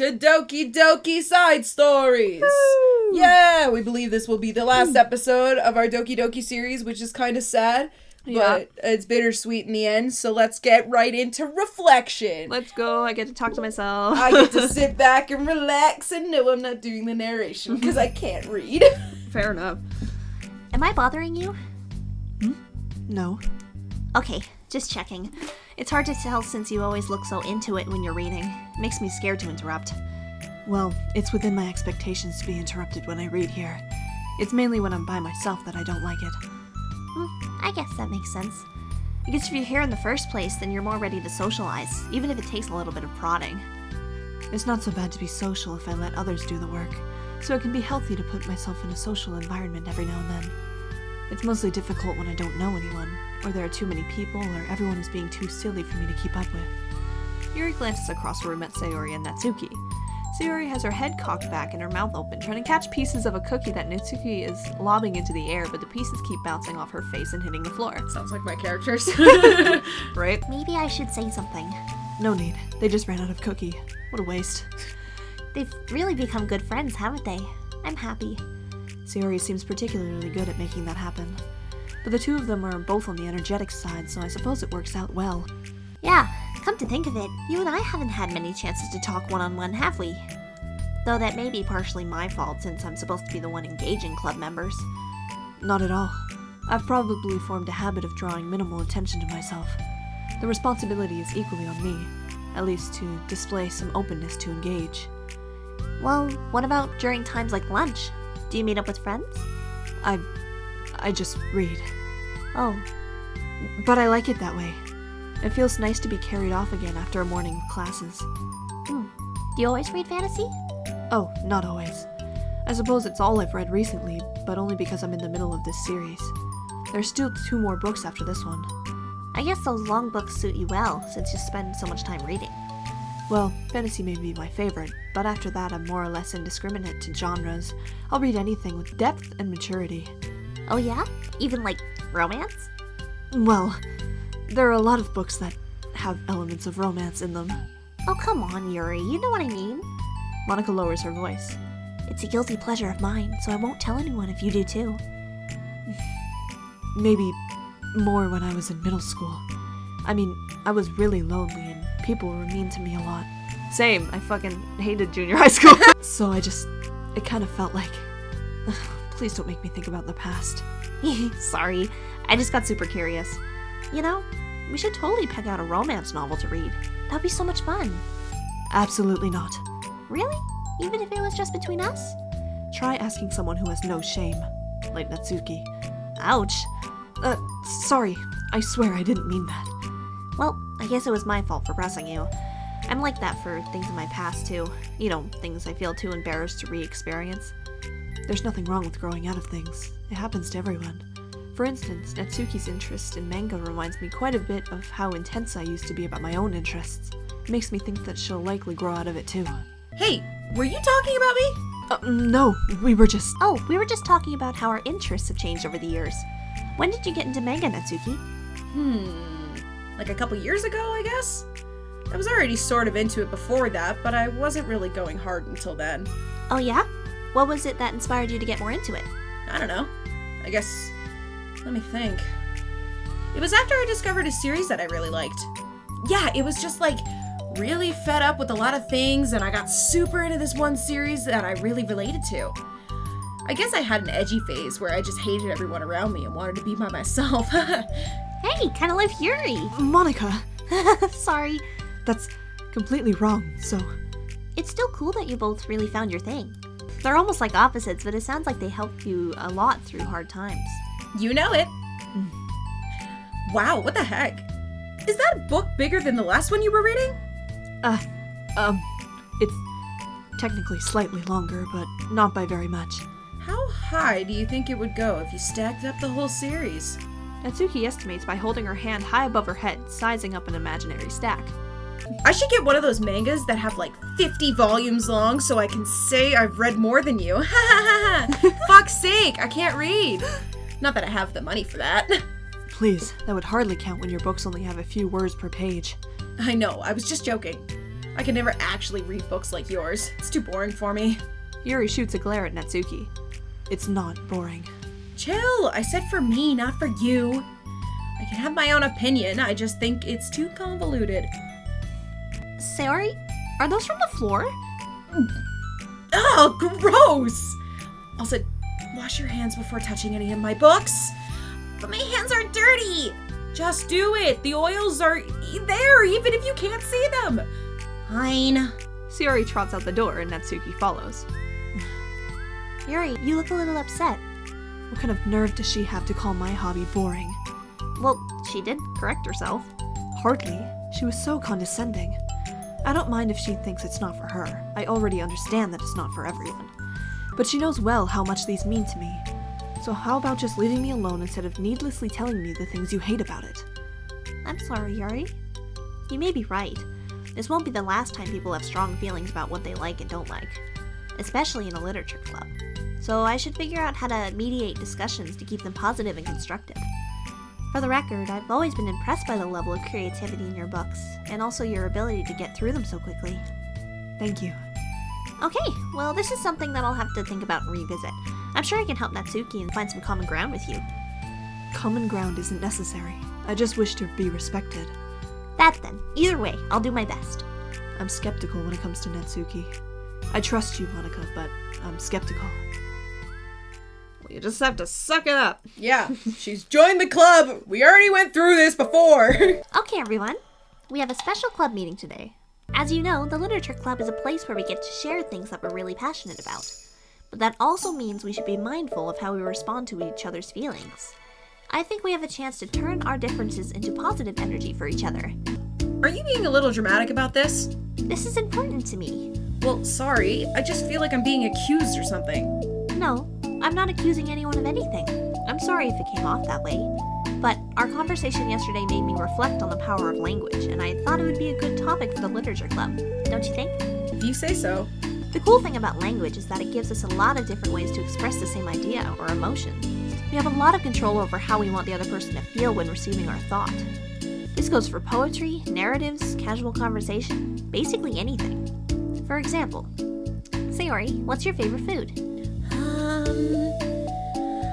to Doki Doki Side Stories! Woo! Yeah, we believe this will be the last episode of our Doki Doki series, which is kind of sad, but it's bittersweet in the end, so let's get right into reflection. Let's go, I get to talk to myself. I get to sit back and relax and know I'm not doing the narration, because I can't read. Fair enough. Am I bothering you? No. Okay, just checking. It's hard to tell since you always look so into it when you're reading. Makes me scared to interrupt. Well, it's within my expectations to be interrupted when I read here. It's mainly when I'm by myself that I don't like it. I guess that makes sense. I guess if you're here in the first place, then you're more ready to socialize, even if it takes a little bit of prodding. It's not so bad to be social if I let others do the work, so it can be healthy to put myself in a social environment every now and then. It's mostly difficult when I don't know anyone, or there are too many people, or everyone is being too silly for me to keep up with. Yuri glances across the room at Sayori and Natsuki. Sayori has her head cocked back and her mouth open, trying to catch pieces of a cookie that Natsuki is lobbing into the air, but the pieces keep bouncing off her face and hitting the floor. Sounds like my characters. Right? Maybe I should say something. No need. They just ran out of cookie. What a waste. They've really become good friends, haven't they? I'm happy. Sayori seems particularly good at making that happen. But the two of them are both on the energetic side, so I suppose it works out well. Yeah, come to think of it, you and I haven't had many chances to talk one-on-one, have we? Though that may be partially my fault since I'm supposed to be the one engaging club members. Not at all. I've probably formed a habit of drawing minimal attention to myself. The responsibility is equally on me, at least to display some openness to engage. Well, what about during times like lunch? Do you meet up with friends? I just read. Oh. But I like it that way. It feels nice to be carried off again after a morning of classes. Do you always read fantasy? Oh, not always. I suppose it's all I've read recently, but only because I'm in the middle of this series. There's still 2 more books after this one. I guess those long books suit you well, since you spend so much time reading. Well, fantasy may be my favorite, but after that I'm more or less indiscriminate to genres. I'll read anything with depth and maturity. Oh yeah? Even like romance? Well, there are a lot of books that have elements of romance in them. Oh come on, Yuri, you know what I mean. Monica lowers her voice. It's a guilty pleasure of mine, so I won't tell anyone if you do too. Maybe more when I was in middle school. I mean, I was really lonely and people were mean to me a lot. Same, I fucking hated junior high school. So it kind of felt like, please don't make me think about the past. Sorry, I just got super curious. You know, we should totally pick out a romance novel to read. That'd be so much fun. Absolutely not. Really? Even if it was just between us? Try asking someone who has no shame, like Natsuki. Ouch. Sorry. I swear I didn't mean that. Well, I guess it was my fault for pressing you. I'm like that for things in my past too. You know, things I feel too embarrassed to re-experience. There's nothing wrong with growing out of things. It happens to everyone. For instance, Natsuki's interest in manga reminds me quite a bit of how intense I used to be about my own interests. It makes me think that she'll likely grow out of it too. Hey, were you talking about me? No, we were just... Oh, we were just talking about how our interests have changed over the years. When did you get into manga, Natsuki? Like a couple years ago, I guess? I was already sort of into it before that, but I wasn't really going hard until then. Oh yeah? What was it that inspired you to get more into it? I don't know. I guess... let me think. It was after I discovered a series that I really liked. Yeah, it was just like really fed up with a lot of things, and I got super into this one series that I really related to. I guess I had an edgy phase where I just hated everyone around me and wanted to be by myself. Hey, kinda like Yuri! Monica! Sorry. That's completely wrong, so... It's still cool that you both really found your thing. They're almost like opposites, but it sounds like they helped you a lot through hard times. You know it. Wow, what the heck? Is that book bigger than the last one you were reading? It's technically slightly longer, but not by very much. How high do you think it would go if you stacked up the whole series? Natsuki estimates by holding her hand high above her head, sizing up an imaginary stack. I should get one of those mangas that have like 50 volumes long so I can say I've read more than you. Fuck's sake, I can't read. Not that I have the money for that. Please, that would hardly count when your books only have a few words per page. I know, I was just joking. I can never actually read books like yours. It's too boring for me. Yuri shoots a glare at Natsuki. It's not boring. Chill! I said for me, not for you. I can have my own opinion, I just think it's too convoluted. Sayori, are those from the floor? Oh, gross! Also, wash your hands before touching any of my books. But my hands are dirty! Just do it! The oils are there, even if you can't see them! Fine. Sayori trots out the door and Natsuki follows. Yuri, you look a little upset. What kind of nerve does she have to call my hobby boring? Well, she did correct herself. Hardly. She was so condescending. I don't mind if she thinks it's not for her. I already understand that it's not for everyone. But she knows well how much these mean to me. So how about just leaving me alone instead of needlessly telling me the things you hate about it? I'm sorry, Yuri. You may be right. This won't be the last time people have strong feelings about what they like and don't like. Especially in a literature club. So I should figure out how to mediate discussions to keep them positive and constructive. For the record, I've always been impressed by the level of creativity in your books, and also your ability to get through them so quickly. Thank you. Okay, well this is something that I'll have to think about and revisit. I'm sure I can help Natsuki and find some common ground with you. Common ground isn't necessary. I just wish to be respected. That then. Either way, I'll do my best. I'm skeptical when it comes to Natsuki. I trust you, Monica, but I'm skeptical. Well, you just have to suck it up. Yeah, she's joined the club. We already went through this before. Okay, everyone. We have a special club meeting today. As you know, the Literature Club is a place where we get to share things that we're really passionate about. But that also means we should be mindful of how we respond to each other's feelings. I think we have a chance to turn our differences into positive energy for each other. Are you being a little dramatic about this? This is important to me. Well, sorry. I just feel like I'm being accused or something. No, I'm not accusing anyone of anything. I'm sorry if it came off that way. But our conversation yesterday made me reflect on the power of language, and I thought it would be a good topic for the Literature Club. Don't you think? If you say so. The cool thing about language is that it gives us a lot of different ways to express the same idea or emotion. We have a lot of control over how we want the other person to feel when receiving our thought. This goes for poetry, narratives, casual conversation, basically anything. For example, Sayori, what's your favorite food?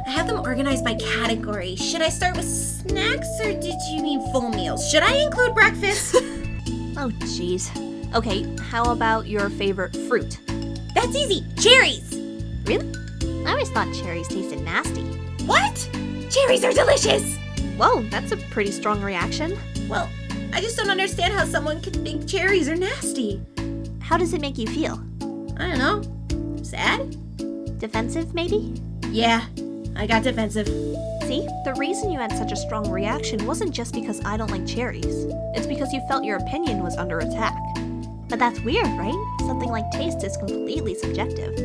I have them organized by category. Should I start with snacks or did you mean full meals? Should I include breakfast? Oh, jeez. Okay, how about your favorite fruit? That's easy. Cherries. Really? I always thought cherries tasted nasty. What? Cherries are delicious. Whoa, that's a pretty strong reaction. Well, I just don't understand how someone could think cherries are nasty. How does it make you feel? I don't know. Sad? Defensive, maybe? Yeah, I got defensive. See, the reason you had such a strong reaction wasn't just because I don't like cherries. It's because you felt your opinion was under attack. But that's weird, right? Something like taste is completely subjective.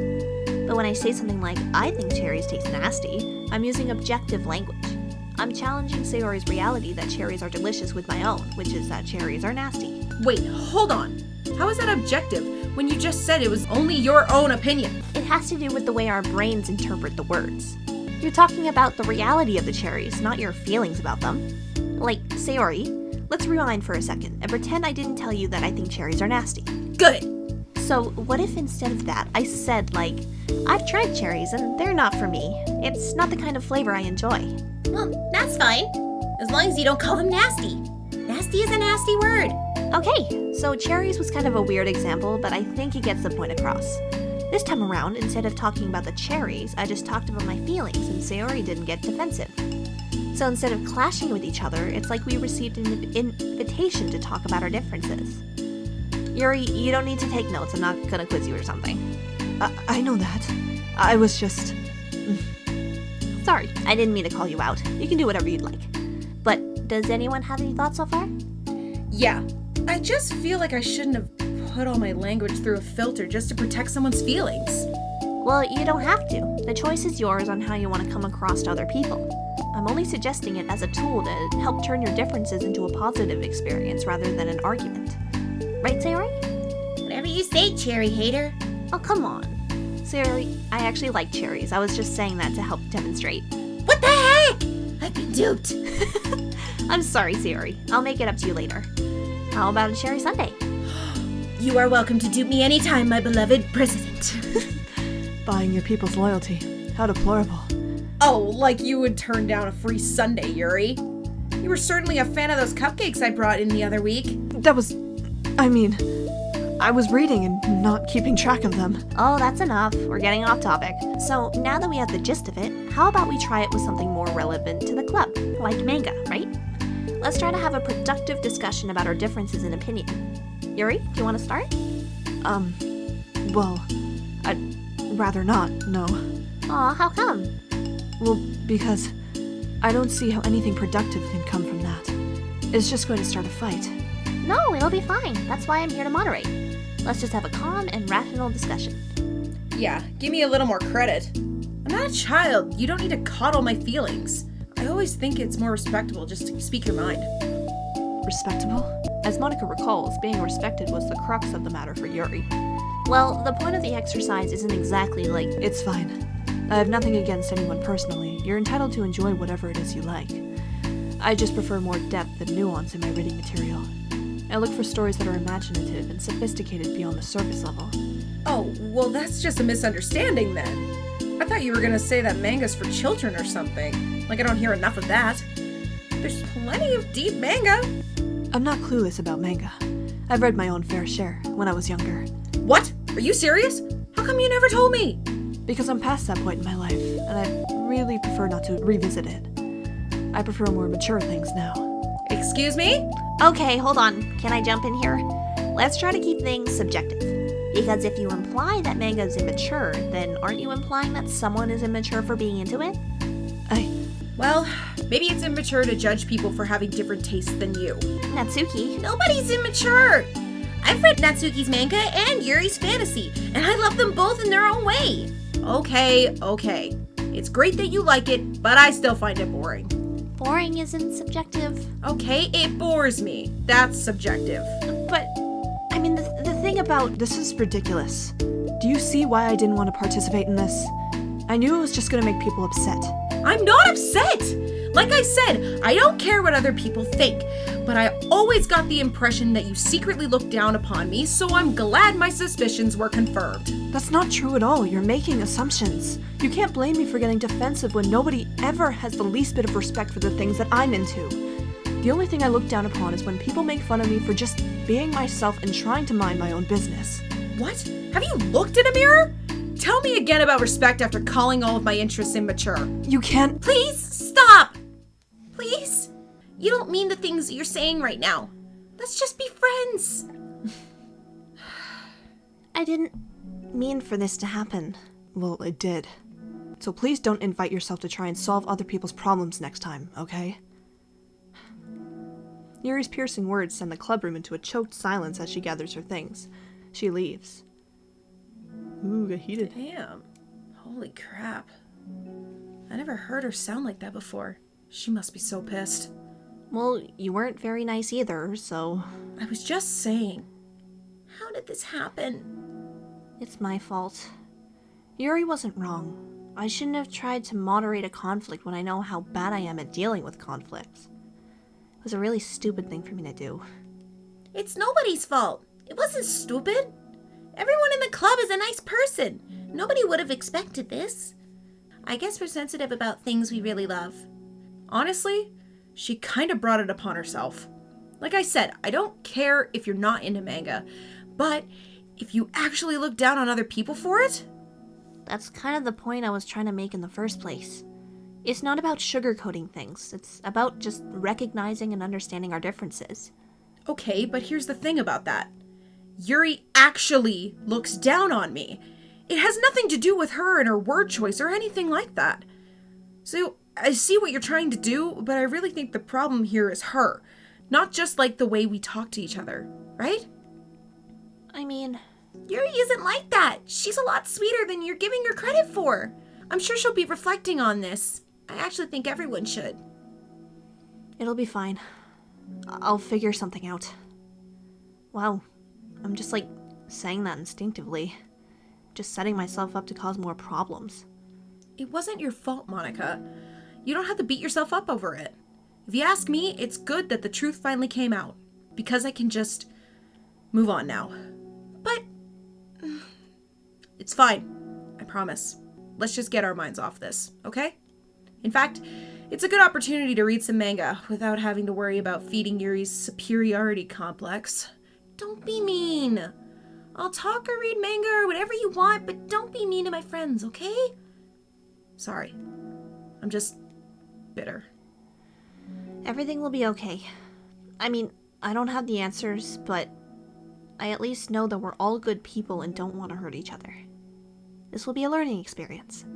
But when I say something like, I think cherries taste nasty, I'm using objective language. I'm challenging Sayori's reality that cherries are delicious with my own, which is that cherries are nasty. Wait, hold on. How is that objective when you just said it was only your own opinion? It has to do with the way our brains interpret the words. You're talking about the reality of the cherries, not your feelings about them. Like, Sayori, let's rewind for a second and pretend I didn't tell you that I think cherries are nasty. Good. So what if instead of that, I said, like, I've tried cherries and they're not for me. It's not the kind of flavor I enjoy. Well, that's fine. As long as you don't call them nasty. Nasty is a nasty word. Okay, so cherries was kind of a weird example, but I think it gets the point across. This time around, instead of talking about the cherries, I just talked about my feelings and Sayori didn't get defensive. So instead of clashing with each other, it's like we received an invitation to talk about our differences. Yuri, you don't need to take notes. I'm not gonna quiz you or something. I know that. I was just... Sorry, I didn't mean to call you out. You can do whatever you'd like. But does anyone have any thoughts so far? Yeah, I just feel like I shouldn't have put all my language through a filter just to protect someone's feelings. Well, you don't have to. The choice is yours on how you want to come across to other people. I'm only suggesting it as a tool to help turn your differences into a positive experience rather than an argument. Right, Sayori? Whatever you say, cherry hater. Oh, come on. Sayori, I actually like cherries. I was just saying that to help demonstrate. What the heck? I've been duped. I'm sorry, Sayori. I'll make it up to you later. How about a cherry sundae? You are welcome to dupe me anytime, my beloved president. Buying your people's loyalty. How deplorable. Oh, like you would turn down a free sundae, Yuri. You were certainly a fan of those cupcakes I brought in the other week. I was reading and not keeping track of them. Oh, that's enough. We're getting off topic. So, now that we have the gist of it, how about we try it with something more relevant to the club, like manga, right? Let's try to have a productive discussion about our differences in opinion. Yuri, do you want to start? Well, I'd rather not, no. Aw, how come? Well, because I don't see how anything productive can come from that. It's just going to start a fight. No, it'll be fine. That's why I'm here to moderate. Let's just have a calm and rational discussion. Yeah, give me a little more credit. I'm not a child. You don't need to coddle my feelings. I always think it's more respectable just to speak your mind. Respectable? As Monica recalls, being respected was the crux of the matter for Yuri. Well, the point of the exercise isn't exactly like... It's fine. I have nothing against anyone personally. You're entitled to enjoy whatever it is you like. I just prefer more depth and nuance in my reading material. I look for stories that are imaginative and sophisticated beyond the surface level. Oh, well that's just a misunderstanding then. I thought you were gonna say that manga's for children or something. Like I don't hear enough of that. There's plenty of deep manga. I'm not clueless about manga. I've read my own fair share when I was younger. What? Are you serious? How come you never told me? Because I'm past that point in my life, and I really prefer not to revisit it. I prefer more mature things now. Excuse me? Okay, hold on. Can I jump in here? Let's try to keep things subjective. Because if you imply that manga is immature, then aren't you implying that someone is immature for being into it? Well, maybe it's immature to judge people for having different tastes than you. Natsuki? Nobody's immature! I've read Natsuki's manga and Yuri's fantasy, and I love them both in their own way. Okay. It's great that you like it, but I still find it boring. Boring isn't subjective. Okay, it bores me. That's subjective. But, I mean, the thing about... This is ridiculous. Do you see why I didn't want to participate in this? I knew it was just going to make people upset. I'm not upset! Like I said, I don't care what other people think, but I always got the impression that you secretly looked down upon me, so I'm glad my suspicions were confirmed. That's not true at all. You're making assumptions. You can't blame me for getting defensive when nobody ever has the least bit of respect for the things that I'm into. The only thing I look down upon is when people make fun of me for just being myself and trying to mind my own business. What? Have you looked in a mirror? Tell me again about respect after calling all of my interests immature. You can't... Please, stop! Please? You don't mean the things that you're saying right now. Let's just be friends. I didn't mean for this to happen. Well, it did. So please don't invite yourself to try and solve other people's problems next time, okay? Yuri's piercing words send the clubroom into a choked silence as she gathers her things. She leaves. Ooh, got heated. Damn. Holy crap. I never heard her sound like that before. She must be so pissed. Well, you weren't very nice either, so... I was just saying. How did this happen? It's my fault. Yuri wasn't wrong. I shouldn't have tried to moderate a conflict when I know how bad I am at dealing with conflicts. It was a really stupid thing for me to do. It's nobody's fault. It wasn't stupid. Everyone in the club is a nice person. Nobody would have expected this. I guess we're sensitive about things we really love. Honestly, she kind of brought it upon herself. Like I said, I don't care if you're not into manga, but if you actually look down on other people for it... That's kind of the point I was trying to make in the first place. It's not about sugarcoating things. It's about just recognizing and understanding our differences. Okay, but here's the thing about that. Yuri actually looks down on me. It has nothing to do with her and her word choice or anything like that. So, I see what you're trying to do, but I really think the problem here is her. Not just like the way we talk to each other, right? I mean... Yuri isn't like that. She's a lot sweeter than you're giving her credit for. I'm sure she'll be reflecting on this. I actually think everyone should. It'll be fine. I'll figure something out. Wow. I'm just like saying that instinctively. Just setting myself up to cause more problems. It wasn't your fault, Monica. You don't have to beat yourself up over it. If you ask me, it's good that the truth finally came out. Because I can just move on now. It's fine. I promise. Let's just get our minds off this, okay? In fact, it's a good opportunity to read some manga without having to worry about feeding Yuri's superiority complex. Don't be mean. I'll talk or read manga or whatever you want, but don't be mean to my friends, okay? Sorry. I'm just bitter. Everything will be okay. I mean, I don't have the answers, but I at least know that we're all good people and don't want to hurt each other. This will be a learning experience.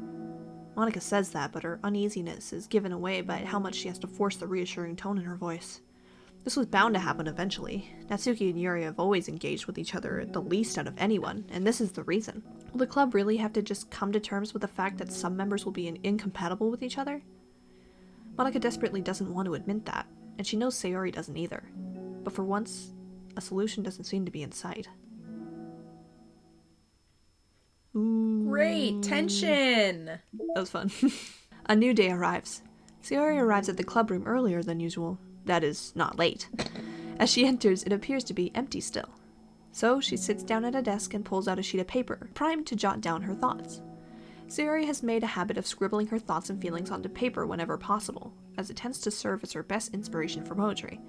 Monica says that, but her uneasiness is given away by how much she has to force the reassuring tone in her voice. This was bound to happen eventually. Natsuki and Yuri have always engaged with each other the least out of anyone, and this is the reason. Will the club really have to just come to terms with the fact that some members will be incompatible with each other? Monica desperately doesn't want to admit that, and she knows Sayori doesn't either. But for once, a solution doesn't seem to be in sight. Ooh. Great tension. That was fun. A new day arrives. Sayori arrives at the club room earlier than usual. That is, not late. As she enters, it appears to be empty still. So she sits down at a desk and pulls out a sheet of paper, primed to jot down her thoughts. Sayori has made a habit of scribbling her thoughts and feelings onto paper whenever possible, as it tends to serve as her best inspiration for poetry.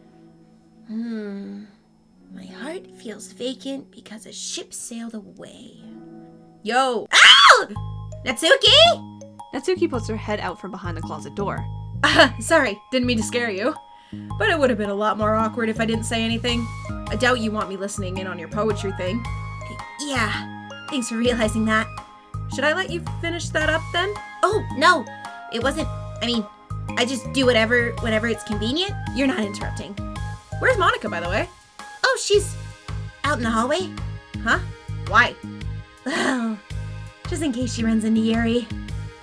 My heart feels vacant because a ship sailed away. Yo! Ow! Natsuki? Natsuki puts her head out from behind the closet door. Sorry, didn't mean to scare you. But it would have been a lot more awkward if I didn't say anything. I doubt you want me listening in on your poetry thing. Yeah, thanks for realizing that. Should I let you finish that up then? Oh, no. It wasn't, I just do whatever whenever it's convenient. You're not interrupting. Where's Monica, by the way? Oh, she's out in the hallway. Huh? Why? Well, just in case she runs into Yuri.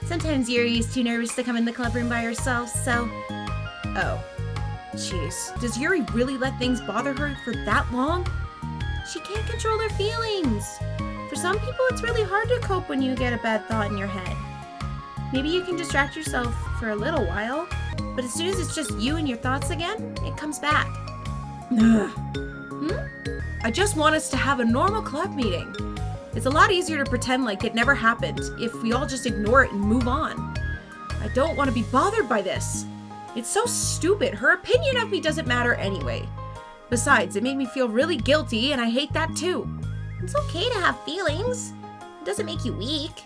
Sometimes Yuri is too nervous to come in the club room by herself, so... Oh. Jeez. Does Yuri really let things bother her for that long? She can't control her feelings. For some people, it's really hard to cope when you get a bad thought in your head. Maybe you can distract yourself for a little while, but as soon as it's just you and your thoughts again, it comes back. I just want us to have a normal club meeting. It's a lot easier to pretend like it never happened if we all just ignore it and move on. I don't want to be bothered by this. It's so stupid. Her opinion of me doesn't matter anyway. Besides, it made me feel really guilty, and I hate that too. It's okay to have feelings. It doesn't make you weak.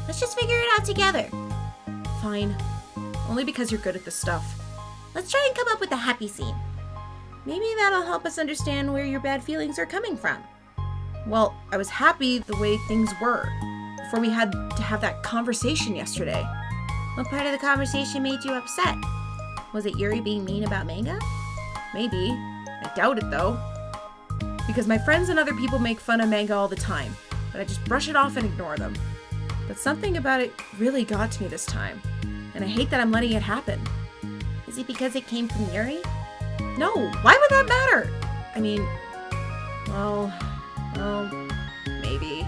Let's just figure it out together. Fine. Only because you're good at this stuff. Let's try and come up with a happy scene. Maybe that'll help us understand where your bad feelings are coming from. Well, I was happy the way things were before we had to have that conversation yesterday. What part of the conversation made you upset? Was it Yuri being mean about manga? Maybe. I doubt it though. Because my friends and other people make fun of manga all the time, but I just brush it off and ignore them. But something about it really got to me this time, and I hate that I'm letting it happen. Is it because it came from Yuri? No, why would that matter? I mean, well, maybe.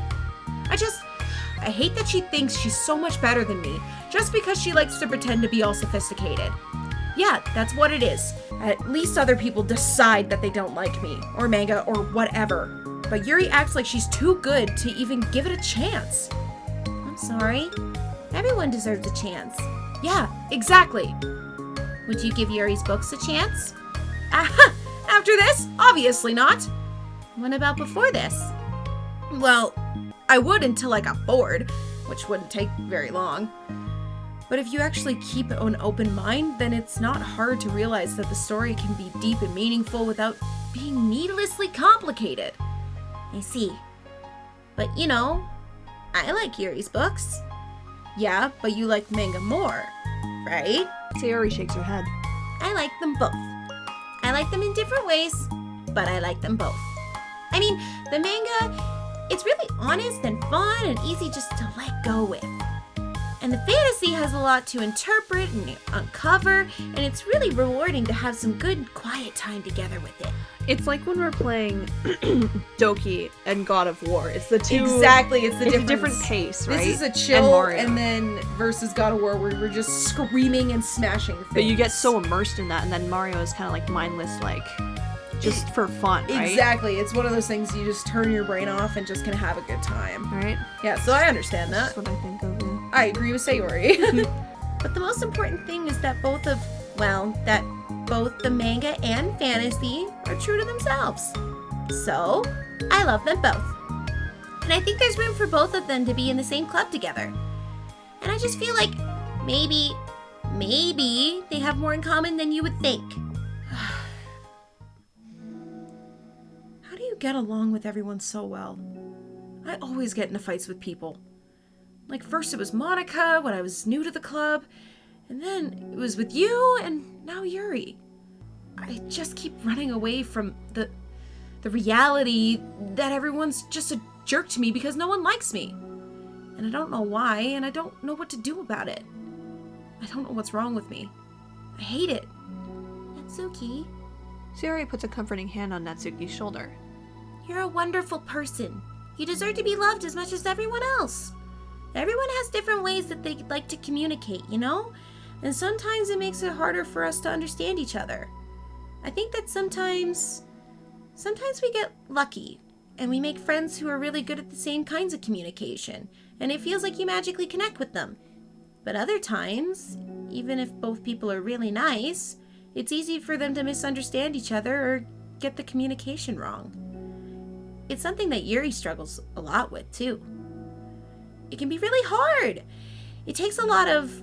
I hate that she thinks she's so much better than me, just because she likes to pretend to be all sophisticated. Yeah, that's what it is. At least other people decide that they don't like me, or manga, or whatever. But Yuri acts like she's too good to even give it a chance. I'm sorry. Everyone deserves a chance. Yeah, exactly. Would you give Yuri's books a chance? After this? Obviously not. What about before this? Well, I would until I got bored, which wouldn't take very long. But if you actually keep an open mind, then it's not hard to realize that the story can be deep and meaningful without being needlessly complicated. I see. But I like Yuri's books. Yeah, but you like manga more, right? Sayori shakes her head. I like them both. I like them in different ways, but I like them both. I mean, the manga, it's really honest and fun and easy just to let go with. And the fantasy has a lot to interpret and uncover, and it's really rewarding to have some good, quiet time together with it. It's like when we're playing Doki and God of War. It's the two... Exactly, it's a different pace, right? This is a chill, and then versus God of War where we're just screaming and smashing things. But you get so immersed in that, and then Mario is kind of like mindless, like... just for fun, right? Exactly. It's one of those things you just turn your brain off and just can have a good time. Right? Yeah, so I understand that. That's what I think of. Yeah. I agree with Sayori. But the most important thing is that both the manga and fantasy are true to themselves. So, I love them both. And I think there's room for both of them to be in the same club together. And I just feel like maybe they have more in common than you would think. How do you get along with everyone so well? I always get into fights with people. Like, first it was Monica when I was new to the club, and then it was with you, and now Yuri. I just keep running away from the reality that everyone's just a jerk to me because no one likes me. And I don't know why, and I don't know what to do about it. I don't know what's wrong with me. I hate it. Natsuki, Sayori puts a comforting hand on Natsuki's shoulder. you're a wonderful person. You deserve to be loved as much as everyone else. Everyone has different ways that they like to communicate, you know? And sometimes it makes it harder for us to understand each other. I think that sometimes we get lucky and we make friends who are really good at the same kinds of communication, and it feels like you magically connect with them. But other times, even if both people are really nice, it's easy for them to misunderstand each other or get the communication wrong. It's something that Yuri struggles a lot with, too. It can be really hard. It takes a lot of,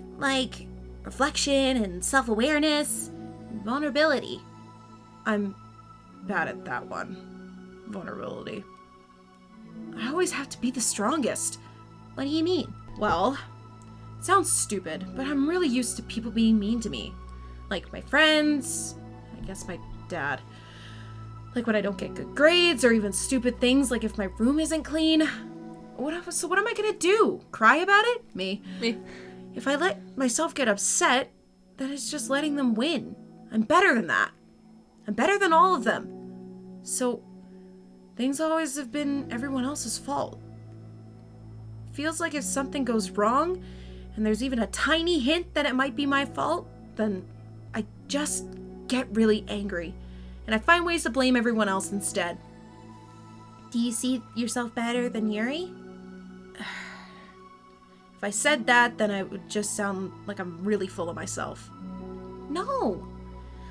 reflection and self-awareness and vulnerability. I'm bad at that one. Vulnerability. I always have to be the strongest. What do you mean? Well, it sounds stupid, but I'm really used to people being mean to me. Like my friends, I guess my dad. Like when I don't get good grades, or even stupid things like if my room isn't clean. So what am I gonna do? Cry about it? Me. If I let myself get upset, then it's just letting them win. I'm better than that. I'm better than all of them. So, things always have been everyone else's fault. Feels like if something goes wrong, and there's even a tiny hint that it might be my fault, then I just get really angry, and I find ways to blame everyone else instead. Do you see yourself better than Yuri? If I said that, then I would just sound like I'm really full of myself. No.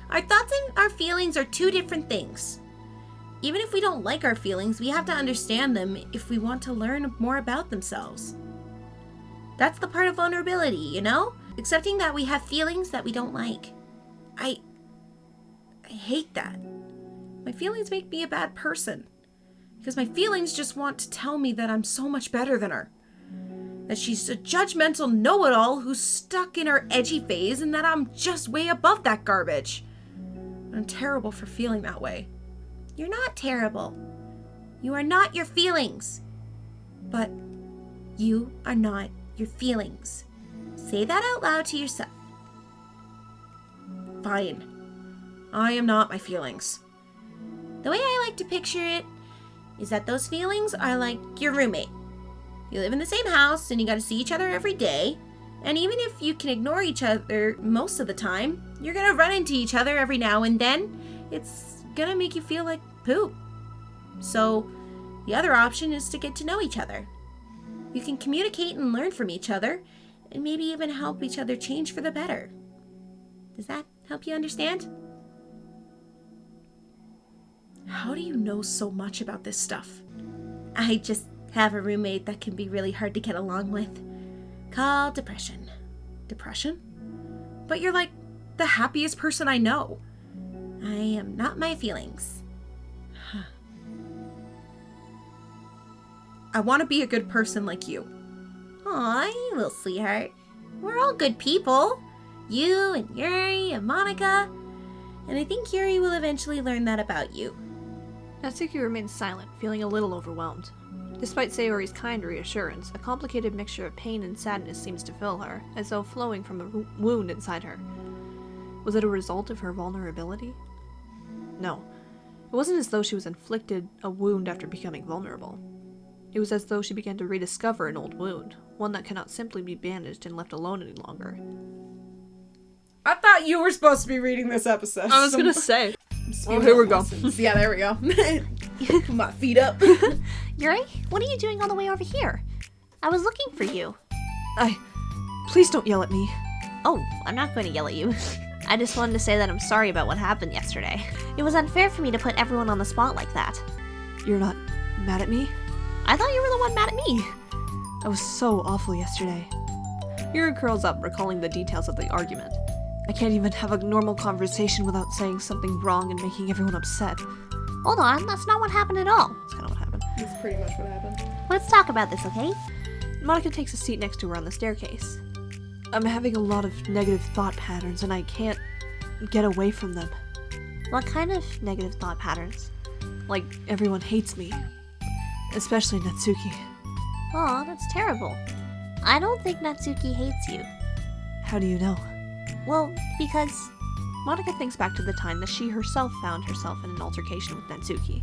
Our thoughts and our feelings are two different things. Even if we don't like our feelings, we have to understand them if we want to learn more about themselves. That's the part of vulnerability, you know? Accepting that we have feelings that we don't like. I hate that. My feelings make me a bad person. Because my feelings just want to tell me that I'm so much better than her. That she's a judgmental know-it-all who's stuck in her edgy phase, and that I'm just way above that garbage. I'm terrible for feeling that way. You're not terrible. You are not your feelings. But you are not your feelings. Say that out loud to yourself. Fine. I am not my feelings. The way I like to picture it is that those feelings are like your roommate. You live in the same house and you gotta see each other every day. And even if you can ignore each other most of the time, you're gonna run into each other every now and then. It's gonna make you feel like poop. So the other option is to get to know each other. You can communicate and learn from each other, and maybe even help each other change for the better. Does that help you understand? How do you know so much about this stuff? I just have a roommate that can be really hard to get along with, called depression. Depression? But you're like the happiest person I know. I am not my feelings. I want to be a good person like you. Aw, you little sweetheart. We're all good people. You and Yuri and Monica. And I think Yuri will eventually learn that about you. Natsuki remains silent, feeling a little overwhelmed. Despite Sayori's kind reassurance, a complicated mixture of pain and sadness seems to fill her, as though flowing from a wound inside her. Was it a result of her vulnerability? No. It wasn't as though she was inflicted a wound after becoming vulnerable. It was as though she began to rediscover an old wound, one that cannot simply be bandaged and left alone any longer. I thought you were supposed to be reading this episode. I was gonna say. I'm few here we go. lessons. Yeah, there we go. Put my feet up. Yuri, what are you doing all the way over here? I was looking for you. Please don't yell at me. Oh, I'm not going to yell at you. I just wanted to say that I'm sorry about what happened yesterday. It was unfair for me to put everyone on the spot like that. You're not mad at me? I thought you were the one mad at me. I was so awful yesterday. Yuri curls up, recalling the details of the argument. I can't even have a normal conversation without saying something wrong and making everyone upset. Hold on, that's not what happened at all. That's kind of what happened. That's pretty much what happened. Let's talk about this, okay? Monica takes a seat next to her on the staircase. I'm having a lot of negative thought patterns and I can't get away from them. What kind of negative thought patterns? Like, everyone hates me. Especially Natsuki. Aw, that's terrible. I don't think Natsuki hates you. How do you know? Well, because Monica thinks back to the time that she herself found herself in an altercation with Natsuki,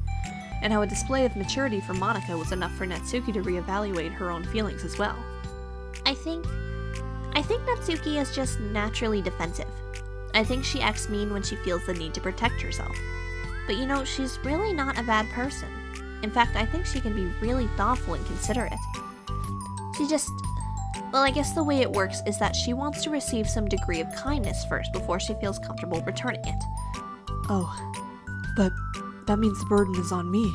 and how a display of maturity from Monica was enough for Natsuki to reevaluate her own feelings as well. I think Natsuki is just naturally defensive. I think she acts mean when she feels the need to protect herself. But you know, she's really not a bad person. In fact, I think she can be really thoughtful and considerate. She just... Well, I guess the way it works is that she wants to receive some degree of kindness first before she feels comfortable returning it. Oh, but that means the burden is on me.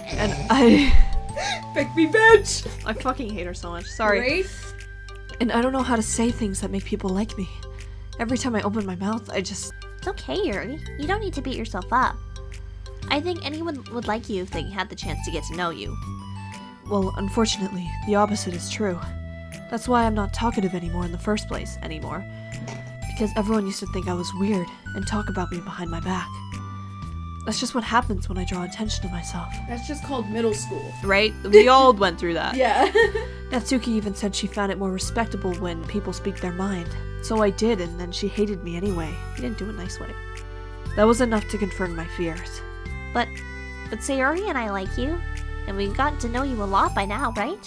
And I Pick me, bitch! fucking hate her so much. Sorry. Right? And I don't know how to say things that make people like me. Every time I open my mouth, I just... It's okay, Yuri. You don't need to beat yourself up. I think anyone would like you if they had the chance to get to know you. Well, unfortunately, the opposite is true. That's why I'm not talkative anymore in the first place, anymore. Because everyone used to think I was weird and talk about me behind my back. That's just what happens when I draw attention to myself. That's just called middle school. Right? We all went through that. Yeah. Natsuki even said she found it more respectable when people speak their mind. So I did, and then she hated me anyway. He didn't do it a nice way. That was enough to confirm my fears. But Sayori and I like you, and we've gotten to know you a lot by now, right?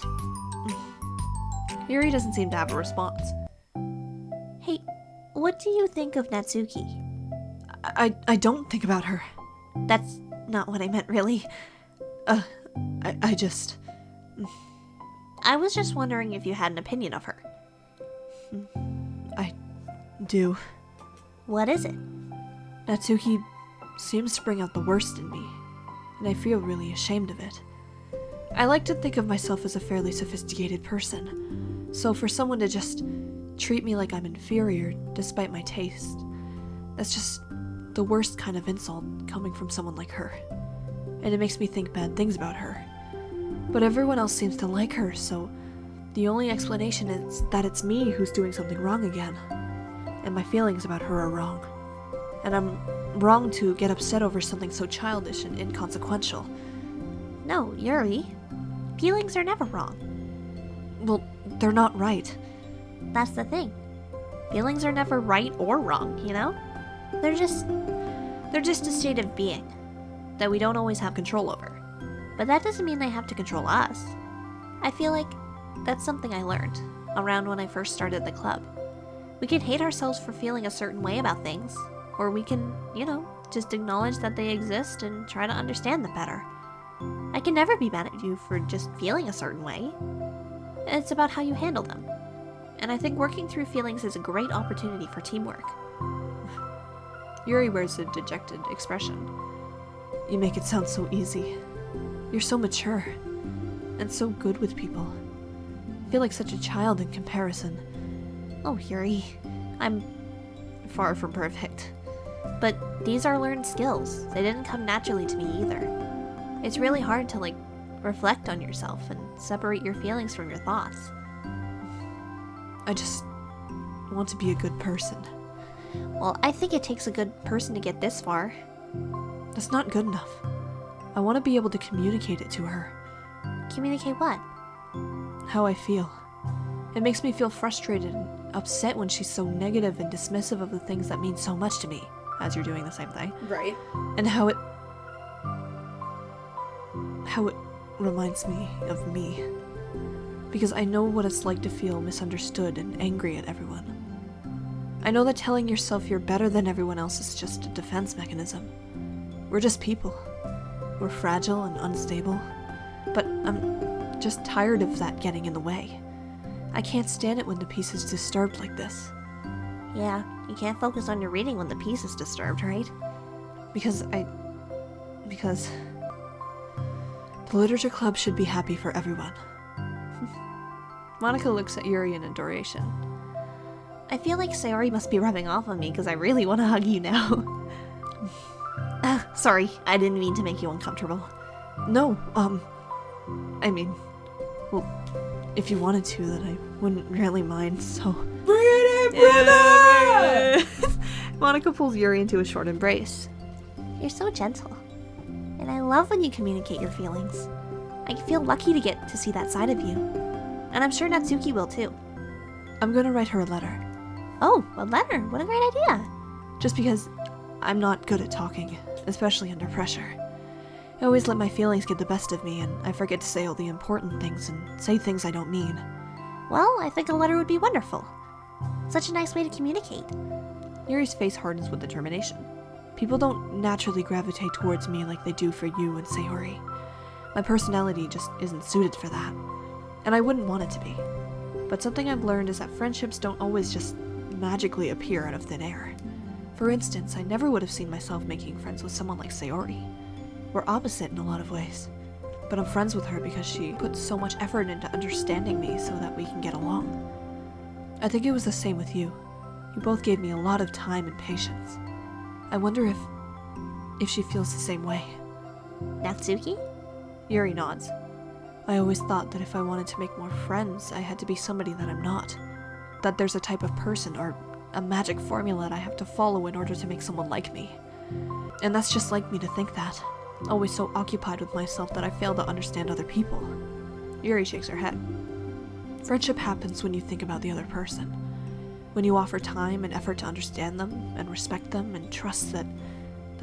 Yuri doesn't seem to have a response. Hey, what do you think of Natsuki? I don't think about her. That's not what I meant, really. I just... I was just wondering if you had an opinion of her. I do. What is it? Natsuki seems to bring out the worst in me, and I feel really ashamed of it. I like to think of myself as a fairly sophisticated person, so for someone to just treat me like I'm inferior despite my taste, that's just the worst kind of insult coming from someone like her. And it makes me think bad things about her. But everyone else seems to like her, so the only explanation is that it's me who's doing something wrong again. And my feelings about her are wrong. And I'm wrong to get upset over something so childish and inconsequential. No, Yuri. Feelings are never wrong. Well, they're not right. That's the thing. Feelings are never right or wrong, you know? They're just a state of being that we don't always have control over. But that doesn't mean they have to control us. I feel like that's something I learned around when I first started the club. We can hate ourselves for feeling a certain way about things, or we can, you know, just acknowledge that they exist and try to understand them better. I can never be mad at you for just feeling a certain way. It's about how you handle them. And I think working through feelings is a great opportunity for teamwork. Yuri wears a dejected expression. You make it sound so easy. You're so mature, and so good with people. I feel like such a child in comparison. Oh, Yuri, I'm Far from perfect. But these are learned skills. They didn't come naturally to me either. It's really hard to, like, reflect on yourself and separate your feelings from your thoughts. I just want to be a good person. Well, I think it takes a good person to get this far. That's not good enough. I want to be able to communicate it to her. Communicate what? How I feel. It makes me feel frustrated and upset when she's so negative and dismissive of the things that mean so much to me, as you're doing the same thing. Right. And how it reminds me of me. Because I know what it's like to feel misunderstood and angry at everyone. I know that telling yourself you're better than everyone else is just a defense mechanism. We're just people. We're fragile and unstable. But I'm just tired of that getting in the way. I can't stand it when the peace is disturbed like this. Yeah, you can't focus on your reading when the peace is disturbed, right? Because the literature club should be happy for everyone. Monica looks at Yuri in adoration. I feel like Sayori must be rubbing off on me because I really want to hug you now. Sorry, I didn't mean to make you uncomfortable. No, I mean, well, if you wanted to, then I wouldn't really mind, so... Bring it in, brother! Monica pulls Yuri into a short embrace. You're so gentle. And I love when you communicate your feelings. I feel lucky to get to see that side of you. And I'm sure Natsuki will too. I'm gonna write her a letter. Oh, a letter. What a great idea. Just because I'm not good at talking, especially under pressure. I always let my feelings get the best of me, and I forget to say all the important things and say things I don't mean. Well, I think a letter would be wonderful. Such a nice way to communicate. Yuri's face hardens with determination. People don't naturally gravitate towards me like they do for you and Sayori. My personality just isn't suited for that. And I wouldn't want it to be. But something I've learned is that friendships don't always just magically appear out of thin air. For instance, I never would have seen myself making friends with someone like Sayori. We're opposite in a lot of ways. But I'm friends with her because she puts so much effort into understanding me so that we can get along. I think it was the same with you. You both gave me a lot of time and patience. I wonder if she feels the same way. Natsuki? Yuri nods. I always thought that if I wanted to make more friends, I had to be somebody that I'm not. That there's a type of person or a magic formula that I have to follow in order to make someone like me. And that's just like me to think that. Always so occupied with myself that I fail to understand other people. Yuri shakes her head. Friendship happens when you think about the other person. When you offer time and effort to understand them and respect them and trust that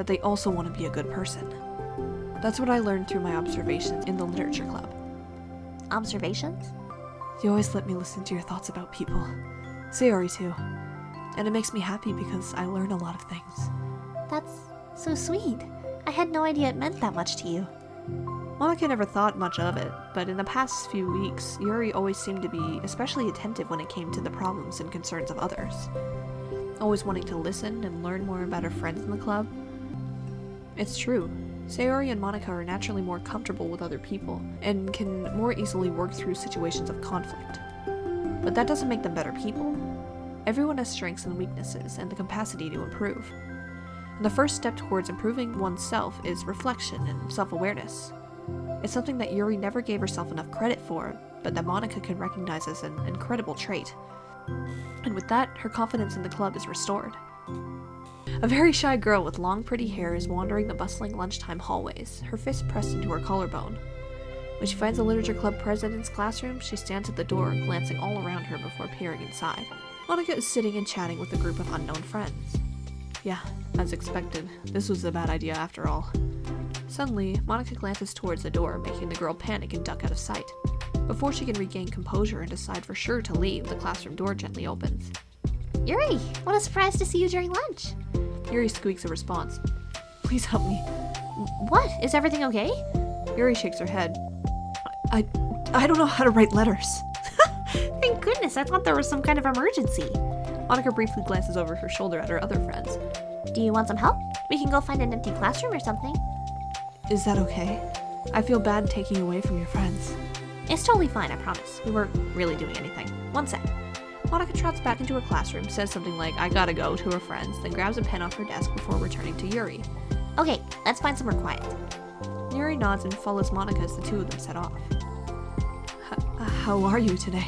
they also want to be a good person. That's what I learned through my observations in the literature club. Observations? You always let me listen to your thoughts about people. Sayori too. And it makes me happy because I learn a lot of things. That's so sweet. I had no idea it meant that much to you. Monica never thought much of it, but in the past few weeks, Yuri always seemed to be especially attentive when it came to the problems and concerns of others. Always wanting to listen and learn more about her friends in the club. It's true. Sayori and Monica are naturally more comfortable with other people, and can more easily work through situations of conflict. But that doesn't make them better people. Everyone has strengths and weaknesses, and the capacity to improve. And the first step towards improving oneself is reflection and self-awareness. It's something that Yuri never gave herself enough credit for, but that Monica can recognize as an incredible trait. And with that, her confidence in the club is restored. A very shy girl with long pretty hair is wandering the bustling lunchtime hallways, her fist pressed into her collarbone. When she finds the literature club president's classroom, she stands at the door, glancing all around her before peering inside. Monica is sitting and chatting with a group of unknown friends. Yeah, as expected, this was a bad idea after all. Suddenly, Monica glances towards the door, making the girl panic and duck out of sight. Before she can regain composure and decide for sure to leave, the classroom door gently opens. Yuri, what a surprise to see you during lunch. Yuri squeaks a response. Please help me. What? Is everything okay? Yuri shakes her head. I don't know how to write letters. Thank goodness, I thought there was some kind of emergency. Monica briefly glances over her shoulder at her other friends. Do you want some help? We can go find an empty classroom or something. Is that okay? I feel bad taking you away from your friends. It's totally fine, I promise. We weren't really doing anything. One sec. Monica trots back into her classroom, says something like, I gotta go, to her friends, then grabs a pen off her desk before returning to Yuri. Okay, let's find somewhere quiet. Yuri nods and follows Monica as the two of them set off. How are you today?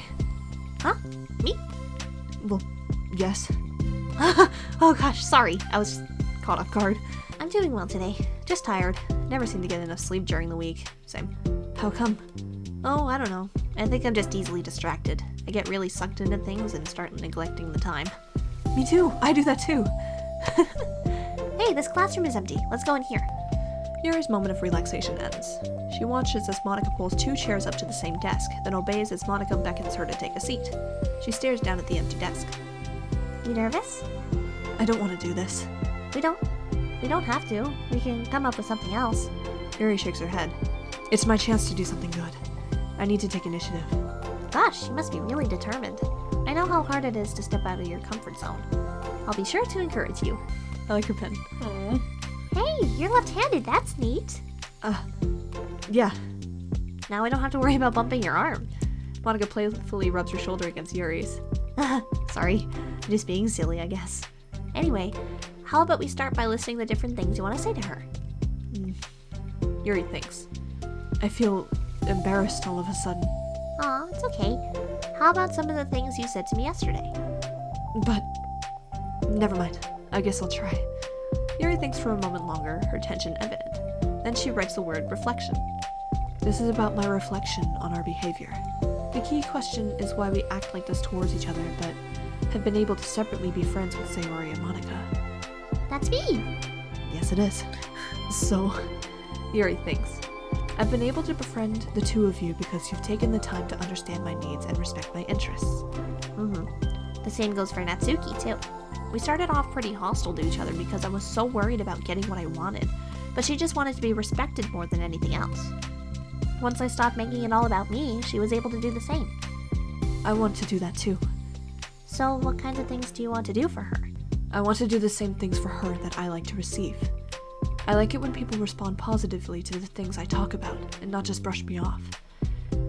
Huh? Me? Well, yes. Oh gosh, sorry. I was Caught off guard. I'm doing well today. Just tired. Never seem to get enough sleep during the week. Same. How come? Oh, I don't know. I think I'm just easily distracted. I get really sucked into things and start neglecting the time. Me too. I do that too. Hey, this classroom is empty. Let's go in here. Yuri's moment of relaxation ends. She watches as Monica pulls 2 chairs up to the same desk, then obeys as Monica beckons her to take a seat. She stares down at the empty desk. You nervous? I don't want to do this. We don't have to. We can come up with something else. Yuri shakes her head. It's my chance to do something good. I need to take initiative. Gosh, you must be really determined. I know how hard it is to step out of your comfort zone. I'll be sure to encourage you. I like her pen. Oh. Hey, you're left-handed. That's neat. Yeah. Now I don't have to worry about bumping your arm. Monica playfully rubs her shoulder against Yuri's. Sorry, I'm just being silly, I guess. Anyway, how about we start by listing the different things you want to say to her? Yuri thinks. I feel embarrassed all of a sudden. Aw, it's okay. How about some of the things you said to me yesterday? But never mind. I guess I'll try. Yuri thinks for a moment longer, her tension evident. Then she writes the word reflection. This is about my reflection on our behavior. The key question is why we act like this towards each other, but have been able to separately be friends with Sayori and Monica. That's me! Yes, it is. So, Yuri thinks. I've been able to befriend the two of you because you've taken the time to understand my needs and respect my interests. The same goes for Natsuki, too. We started off pretty hostile to each other because I was so worried about getting what I wanted, but she just wanted to be respected more than anything else. Once I stopped making it all about me, she was able to do the same. I want to do that too. So what kinds of things do you want to do for her? I want to do the same things for her that I like to receive. I like it when people respond positively to the things I talk about and not just brush me off.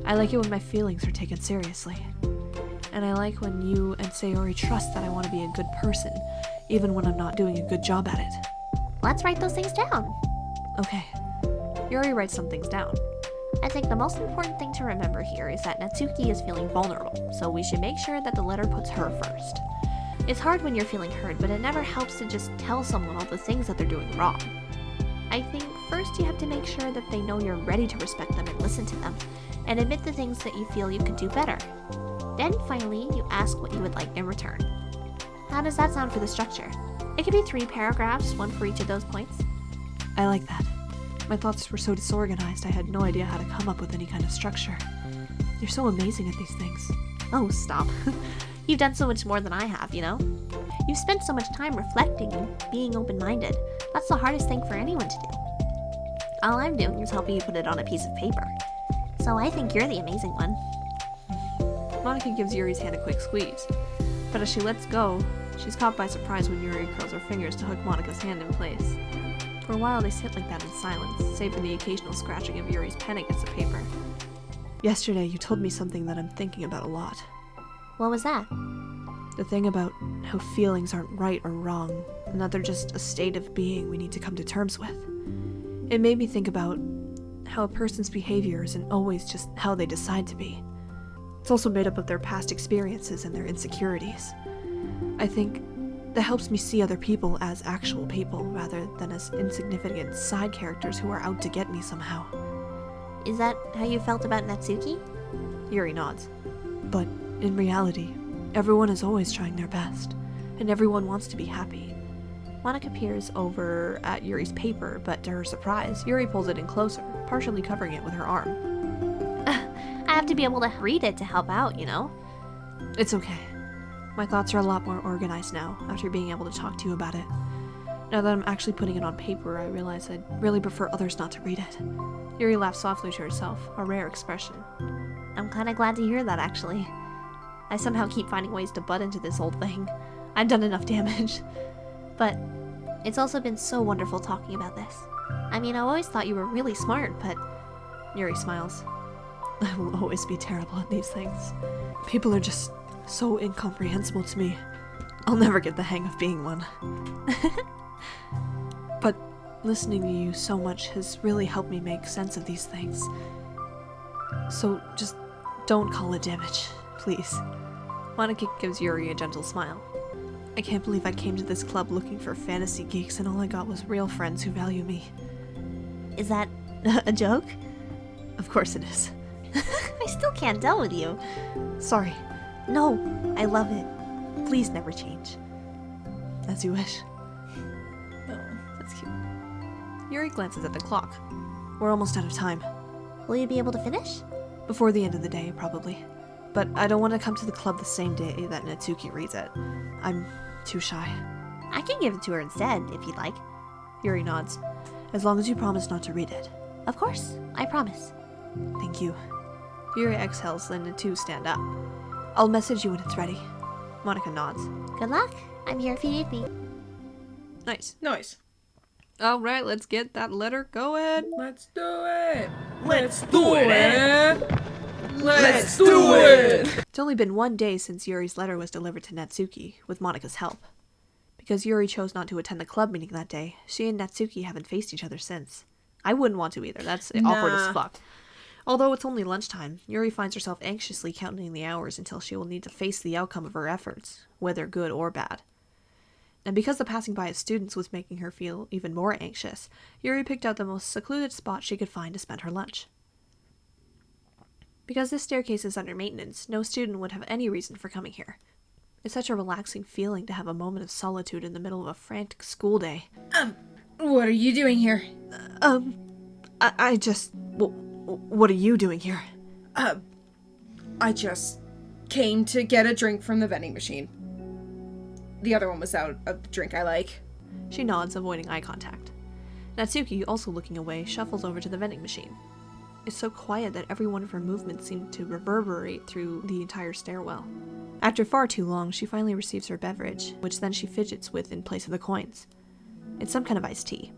I like it when my feelings are taken seriously. And I like when you and Sayori trust that I want to be a good person, even when I'm not doing a good job at it. Let's write those things down. Okay. Yuri writes some things down. I think the most important thing to remember here is that Natsuki is feeling vulnerable, so we should make sure that the letter puts her first. It's hard when you're feeling hurt, but it never helps to just tell someone all the things that they're doing wrong. I think first you have to make sure that they know you're ready to respect them and listen to them, and admit the things that you feel you could do better. Then finally, you ask what you would like in return. How does that sound for the structure? It could be 3 paragraphs, 1 for each of those points. I like that. My thoughts were so disorganized I had no idea how to come up with any kind of structure. You're so amazing at these things. Oh, stop. You've done so much more than I have, you know? You've spent so much time reflecting and being open-minded. That's the hardest thing for anyone to do. All I'm doing is helping you put it on a piece of paper. So I think you're the amazing one. Monica gives Yuri's hand a quick squeeze. But as she lets go, she's caught by surprise when Yuri curls her fingers to hook Monica's hand in place. For a while they sit like that in silence, save for the occasional scratching of Yuri's pen against the paper. Yesterday you told me something that I'm thinking about a lot. What was that? The thing about how feelings aren't right or wrong, and that they're just a state of being we need to come to terms with. It made me think about how a person's behavior isn't always just how they decide to be. It's also made up of their past experiences and their insecurities. I think that helps me see other people as actual people rather than as insignificant side characters who are out to get me somehow. Is that how you felt about Natsuki? Yuri nods. But in reality, everyone is always trying their best, and everyone wants to be happy. Monica peers over at Yuri's paper, but to her surprise, Yuri pulls it in closer, partially covering it with her arm. I have to be able to read it to help out, you know? It's okay. My thoughts are a lot more organized now, after being able to talk to you about it. Now that I'm actually putting it on paper, I realize I'd really prefer others not to read it. Yuri laughs softly to herself, a rare expression. I'm kinda glad to hear that, actually. I somehow keep finding ways to butt into this whole thing. I've done enough damage. But it's also been so wonderful talking about this. I mean, I always thought you were really smart, but... Yuri smiles. I will always be terrible at these things. People are just so incomprehensible to me. I'll never get the hang of being one. But listening to you so much has really helped me make sense of these things. So just don't call it damage, please. Monica gives Yuri a gentle smile. I can't believe I came to this club looking for fantasy geeks and all I got was real friends who value me. Is that a joke? Of course it is. I still can't tell with you. Sorry. No, I love it. Please never change. As you wish. Oh. That's cute. Yuri glances at the clock. We're almost out of time. Will you be able to finish? Before the end of the day, probably. But I don't want to come to the club the same day that Natsuki reads it. I'm too shy. I can give it to her instead, if you'd like. Yuri nods. As long as you promise not to read it. Of course, I promise. Thank you. Yuri exhales, then the two stand up. I'll message you when it's ready. Monica nods. Good luck. I'm here if you need me. Nice. Nice. Alright, let's get that letter going. Let's do it. Let's do it. Let's do it. It's only been 1 day since Yuri's letter was delivered to Natsuki, with Monika's help. Because Yuri chose not to attend the club meeting that day, she and Natsuki haven't faced each other since. I wouldn't want to either, that's awkward as fuck. Although it's only lunchtime, Yuri finds herself anxiously counting the hours until she will need to face the outcome of her efforts, whether good or bad. And because the passing by of students was making her feel even more anxious, Yuri picked out the most secluded spot she could find to spend her lunch. Because this staircase is under maintenance, no student would have any reason for coming here. It's such a relaxing feeling to have a moment of solitude in the middle of a frantic school day. What are you doing here? I just... what are you doing here? I just came to get a drink from the vending machine. The other one was out of the drink I like. She nods, avoiding eye contact. Natsuki, also looking away, shuffles over to the vending machine. It's so quiet that every one of her movements seemed to reverberate through the entire stairwell. After far too long, she finally receives her beverage, which then she fidgets with in place of the coins. It's some kind of iced tea.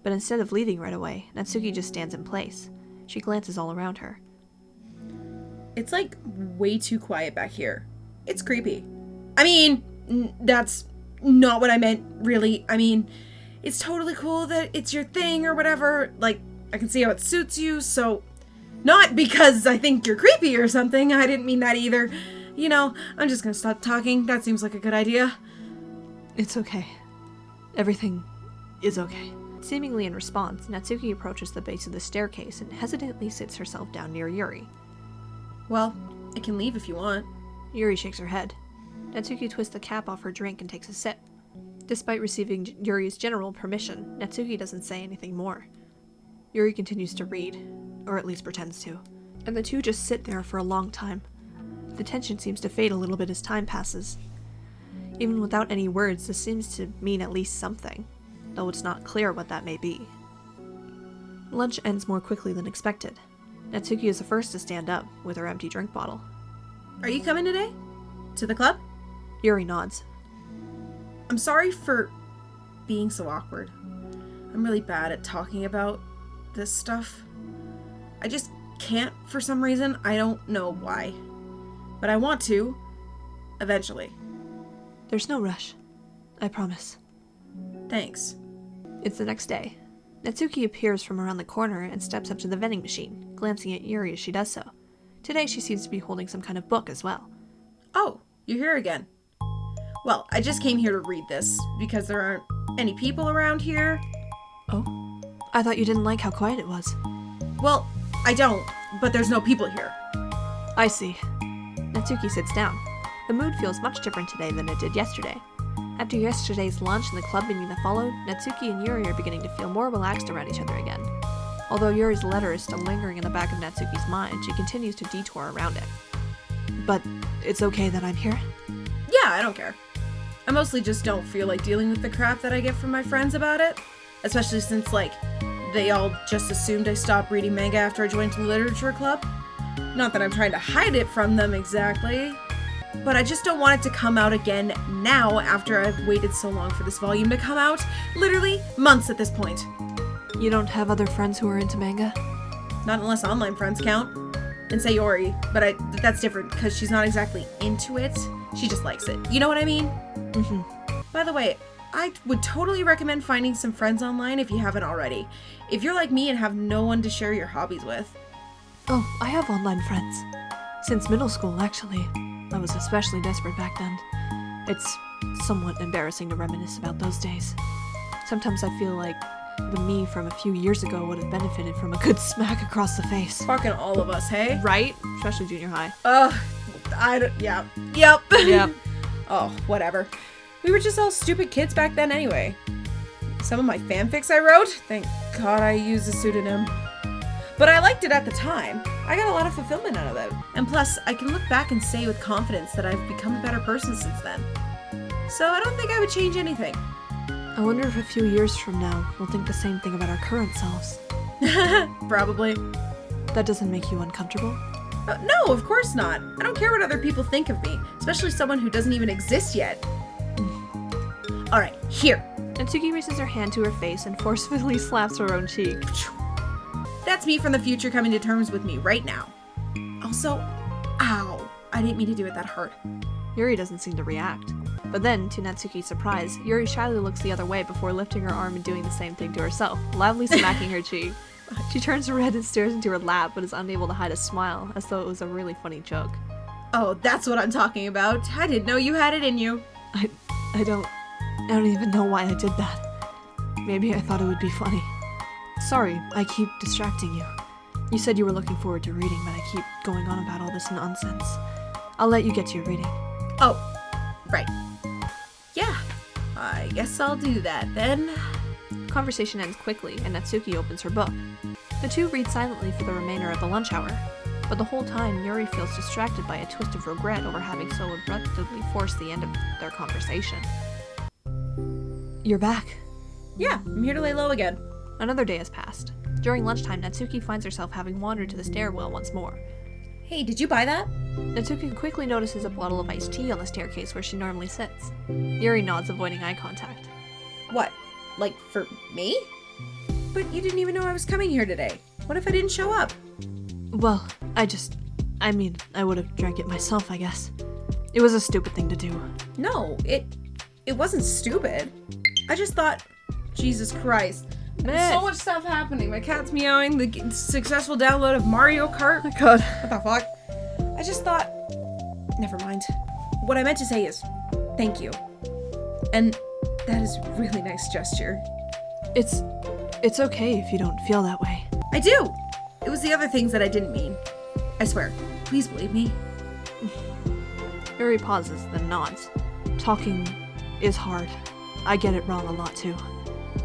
But instead of leaving right away, Natsuki just stands in place. She glances all around her. It's like way too quiet back here. It's creepy. I mean, that's not what I meant, really. I mean, it's totally cool that it's your thing or whatever. Like, I can see how it suits you, so... Not because I think you're creepy or something. I didn't mean that either. You know, I'm just gonna stop talking. That seems like a good idea. It's okay. Everything is okay. Seemingly in response, Natsuki approaches the base of the staircase and hesitantly sits herself down near Yuri. Well, I can leave if you want. Yuri shakes her head. Natsuki twists the cap off her drink and takes a sip. Despite receiving Yuri's general permission, Natsuki doesn't say anything more. Yuri continues to read, or at least pretends to, and the two just sit there for a long time. The tension seems to fade a little bit as time passes. Even without any words, this seems to mean at least something, though it's not clear what that may be. Lunch ends more quickly than expected. Natsuki is the first to stand up, with her empty drink bottle. Are you coming today? To the club? Yuri nods. I'm sorry for being so awkward. I'm really bad at talking about this stuff. I just can't for some reason. I don't know why. But I want to. Eventually. There's no rush. I promise. Thanks. It's the next day. Natsuki appears from around the corner and steps up to the vending machine, glancing at Yuri as she does so. Today she seems to be holding some kind of book as well. Oh, you're here again. Well, I just came here to read this, because there aren't any people around here. Oh? I thought you didn't like how quiet it was. Well, I don't, but there's no people here. I see. Natsuki sits down. The mood feels much different today than it did yesterday. After yesterday's lunch and the club meeting that followed, Natsuki and Yuri are beginning to feel more relaxed around each other again. Although Yuri's letter is still lingering in the back of Natsuki's mind, she continues to detour around it. But it's okay that I'm here? Yeah, I don't care. I mostly just don't feel like dealing with the crap that I get from my friends about it. Especially since, like, they all just assumed I stopped reading manga after I joined the literature club. Not that I'm trying to hide it from them exactly. But I just don't want it to come out again now after I've waited so long for this volume to come out. Literally months at this point. You don't have other friends who are into manga? Not unless online friends count. And Sayori, but that's different because she's not exactly into it. She just likes it. You know what I mean? Mm-hmm. By the way, I would totally recommend finding some friends online if you haven't already. If you're like me and have no one to share your hobbies with. Oh, I have online friends. Since middle school, actually. I was especially desperate back then. It's somewhat embarrassing to reminisce about those days. Sometimes I feel like the me from a few years ago would have benefited from a good smack across the face. Fucking all of us, hey? Right? Especially junior high. Yeah. Yep. Yep. Oh, whatever. We were just all stupid kids back then anyway. Some of my fanfics I wrote, thank God I used a pseudonym. But I liked it at the time. I got a lot of fulfillment out of it. And plus, I can look back and say with confidence that I've become a better person since then. so I don't think I would change anything. I wonder if a few years from now we'll think the same thing about our current selves. Probably. That doesn't make you uncomfortable? No, of course not. I don't care what other people think of me, especially someone who doesn't even exist yet. Alright, here. Natsuki raises her hand to her face and forcefully slaps her own cheek. That's me from the future coming to terms with me right now. Also, ow. I didn't mean to do it that hard. Yuri doesn't seem to react. But then, to Natsuki's surprise, Yuri shyly looks the other way before lifting her arm and doing the same thing to herself, loudly smacking her cheek. She turns red and stares into her lap, but is unable to hide a smile, as though it was a really funny joke. Oh, that's what I'm talking about. I didn't know you had it in you. I don't even know why I did that. Maybe I thought it would be funny. Sorry, I keep distracting you. You said you were looking forward to reading, but I keep going on about all this nonsense. I'll let you get to your reading. Oh, right. Yeah, I guess I'll do that then. Conversation ends quickly, and Natsuki opens her book. The two read silently for the remainder of the lunch hour, but the whole time Yuri feels distracted by a twist of regret over having so abruptly forced the end of their conversation. You're back. Yeah, I'm here to lay low again. Another day has passed. During lunchtime, Natsuki finds herself having wandered to the stairwell once more. Hey, did you buy that? Natsuki quickly notices a bottle of iced tea on the staircase where she normally sits. Yuri nods, avoiding eye contact. What? Like, for me? But you didn't even know I was coming here today. What if I didn't show up? Well, I would have drank it myself, I guess. It was a stupid thing to do. No, it wasn't stupid. I just thought, Jesus Christ. There's so much stuff happening. My cat's meowing, the successful download of Mario Kart. Oh my god. What the fuck? I just thought, never mind. What I meant to say is, thank you. And that is a really nice gesture. It's okay if you don't feel that way. I do! It was the other things that I didn't mean. I swear. Please believe me. Yuri pauses, then nods. Talking is hard. I get it wrong a lot too.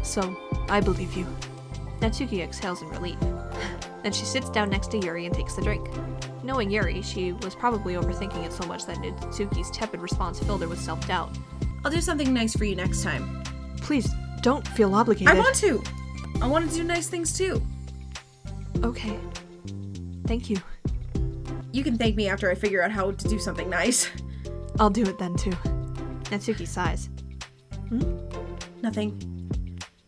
So, I believe you. Natsuki exhales in relief. Then she sits down next to Yuri and takes the drink. Knowing Yuri, she was probably overthinking it so much that Natsuki's tepid response filled her with self-doubt. I'll do something nice for you next time. Please, don't feel obligated. I want to! I want to do nice things too. Okay. Thank you. You can thank me after I figure out how to do something nice. I'll do it then too. Natsuki sighs. Nothing.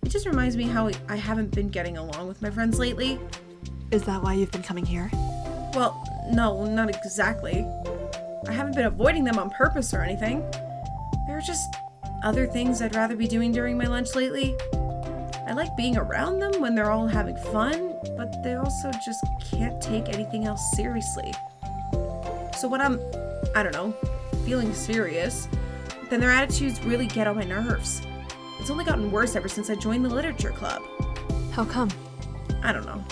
It just reminds me how I haven't been getting along with my friends lately. Is that why you've been coming here? Well, no, not exactly. I haven't been avoiding them on purpose or anything. There are just other things I'd rather be doing during my lunch lately. I like being around them when they're all having fun, but they also just can't take anything else seriously. So when I'm, I don't know, feeling serious, then their attitudes really get on my nerves. It's only gotten worse ever since I joined the literature club. How come? I don't know.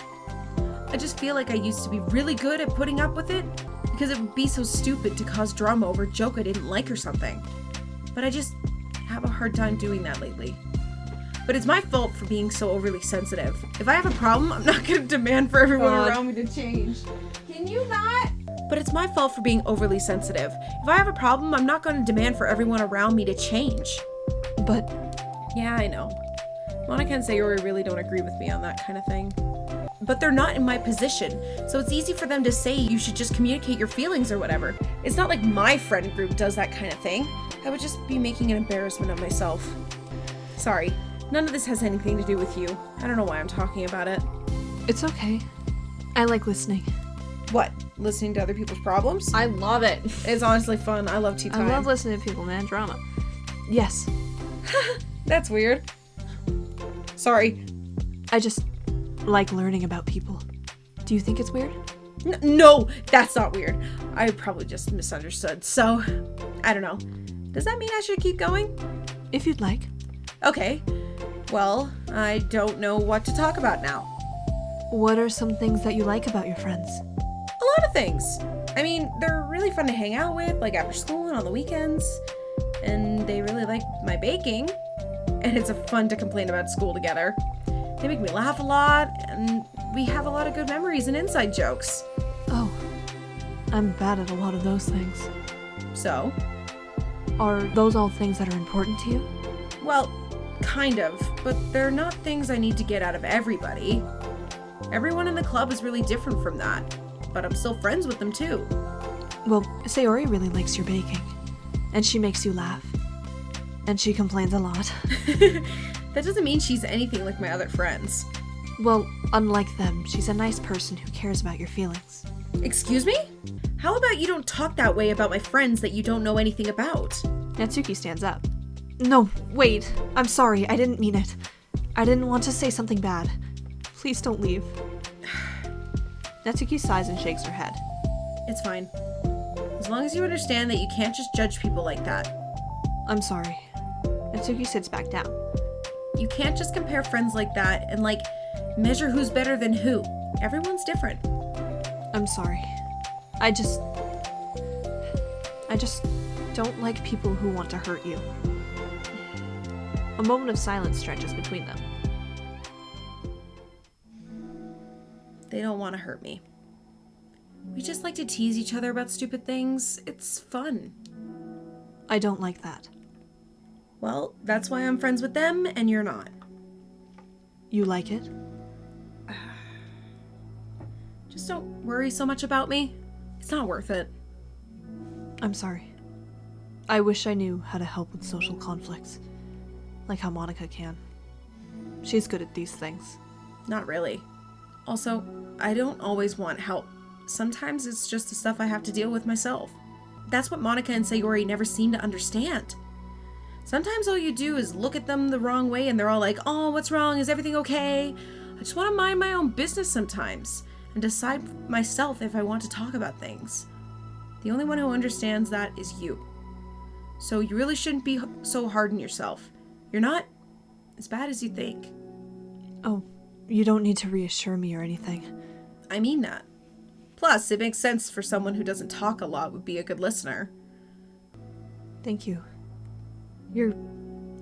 I just feel like I used to be really good at putting up with it because it would be so stupid to cause drama over a joke I didn't like or something. But I just have a hard time doing that lately. But it's my fault for being so overly sensitive. If I have a problem, I'm not going to demand for everyone around me to change. Can you not? But it's my fault for being overly sensitive. If I have a problem, I'm not going to demand for everyone around me to change. But yeah, I know. Monica and Sayori really don't agree with me on that kind of thing. But they're not in my position, so it's easy for them to say you should just communicate your feelings or whatever. It's not like my friend group does that kind of thing. I would just be making an embarrassment of myself. Sorry, none of this has anything to do with you. I don't know why I'm talking about it. it's okay. I like listening. What? Listening to other people's problems? I love it. It's honestly fun. I love tea time. I love listening to people, man. Drama. Yes, That's weird. Sorry. I just like learning about people. Do you think it's weird? No, that's not weird. I probably just misunderstood. So, I don't know. Does that mean I should keep going? If you'd like. Okay. Well, I don't know what to talk about now. What are some things that you like about your friends? A lot of things. I mean, they're really fun to hang out with, like after school and on the weekends. And they really like my baking. And it's fun to complain about school together. They make me laugh a lot, and we have a lot of good memories and inside jokes. Oh, I'm bad at a lot of those things. So? Are those all things that are important to you? Well, kind of, but they're not things I need to get out of everybody. Everyone in the club is really different from that, but I'm still friends with them too. Well, Sayori really likes your baking, and she makes you laugh. And she complains a lot. That doesn't mean she's anything like my other friends. Well, unlike them, she's a nice person who cares about your feelings. Excuse me? How about you don't talk that way about my friends that you don't know anything about? Natsuki stands up. No, wait. I'm sorry, I didn't mean it. I didn't want to say something bad. Please don't leave. Natsuki sighs and shakes her head. It's fine. As long as you understand that you can't just judge people like that. I'm sorry. Natsuki sits back down. You can't just compare friends like that and, measure who's better than who. Everyone's different. I'm sorry. I just don't like people who want to hurt you. A moment of silence stretches between them. They don't want to hurt me. We just like to tease each other about stupid things. It's fun. I don't like that. Well, that's why I'm friends with them and you're not. You like it? Just don't worry so much about me. It's not worth it. I'm sorry. I wish I knew how to help with social conflicts, like how Monica can. She's good at these things. Not really. Also, I don't always want help. Sometimes it's just the stuff I have to deal with myself. That's what Monica and Sayori never seem to understand. Sometimes all you do is look at them the wrong way and they're all like, "Oh, what's wrong? Is everything okay?" I just want to mind my own business sometimes and decide myself if I want to talk about things. The only one who understands that is you. So you really shouldn't be so hard on yourself. You're not as bad as you think. Oh, you don't need to reassure me or anything. I mean that. Plus, it makes sense for someone who doesn't talk a lot would be a good listener. Thank you. You're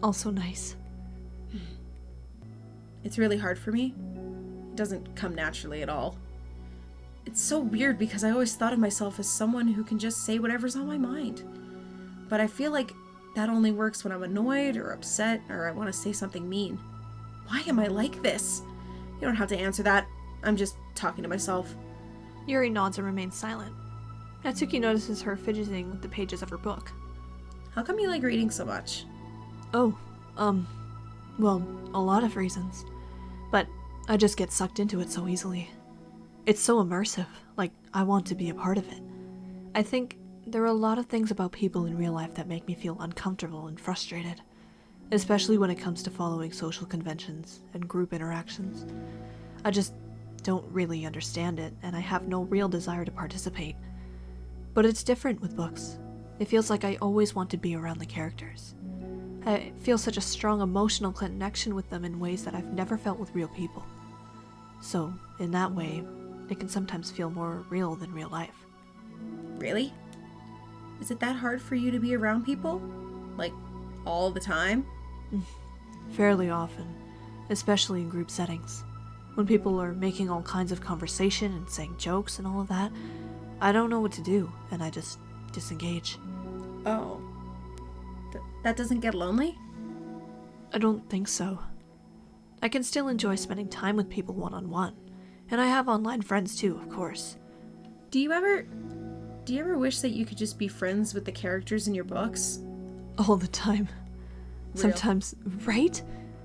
also nice. It's really hard for me. It doesn't come naturally at all. It's so weird because I always thought of myself as someone who can just say whatever's on my mind. But I feel like that only works when I'm annoyed or upset or I want to say something mean. Why am I like this? You don't have to answer that. I'm just talking to myself. Yuri nods and remains silent. Natsuki notices her fidgeting with the pages of her book. How come you like reading so much? Oh, well, a lot of reasons. But I just get sucked into it so easily. It's so immersive, like I want to be a part of it. I think there are a lot of things about people in real life that make me feel uncomfortable and frustrated, especially when it comes to following social conventions and group interactions. I just don't really understand it, and I have no real desire to participate. But it's different with books. It feels like I always want to be around the characters. I feel such a strong emotional connection with them in ways that I've never felt with real people. So, in that way, it can sometimes feel more real than real life. Really? Is it that hard for you to be around people? Like, all the time? Fairly often, especially in group settings. When people are making all kinds of conversation and saying jokes and all of that, I don't know what to do, and I just disengage. Oh. That doesn't get lonely? I don't think so. I can still enjoy spending time with people one-on-one, and I have online friends too, of course. Do you ever wish that you could just be friends with the characters in your books? All the time. Real. Sometimes, right?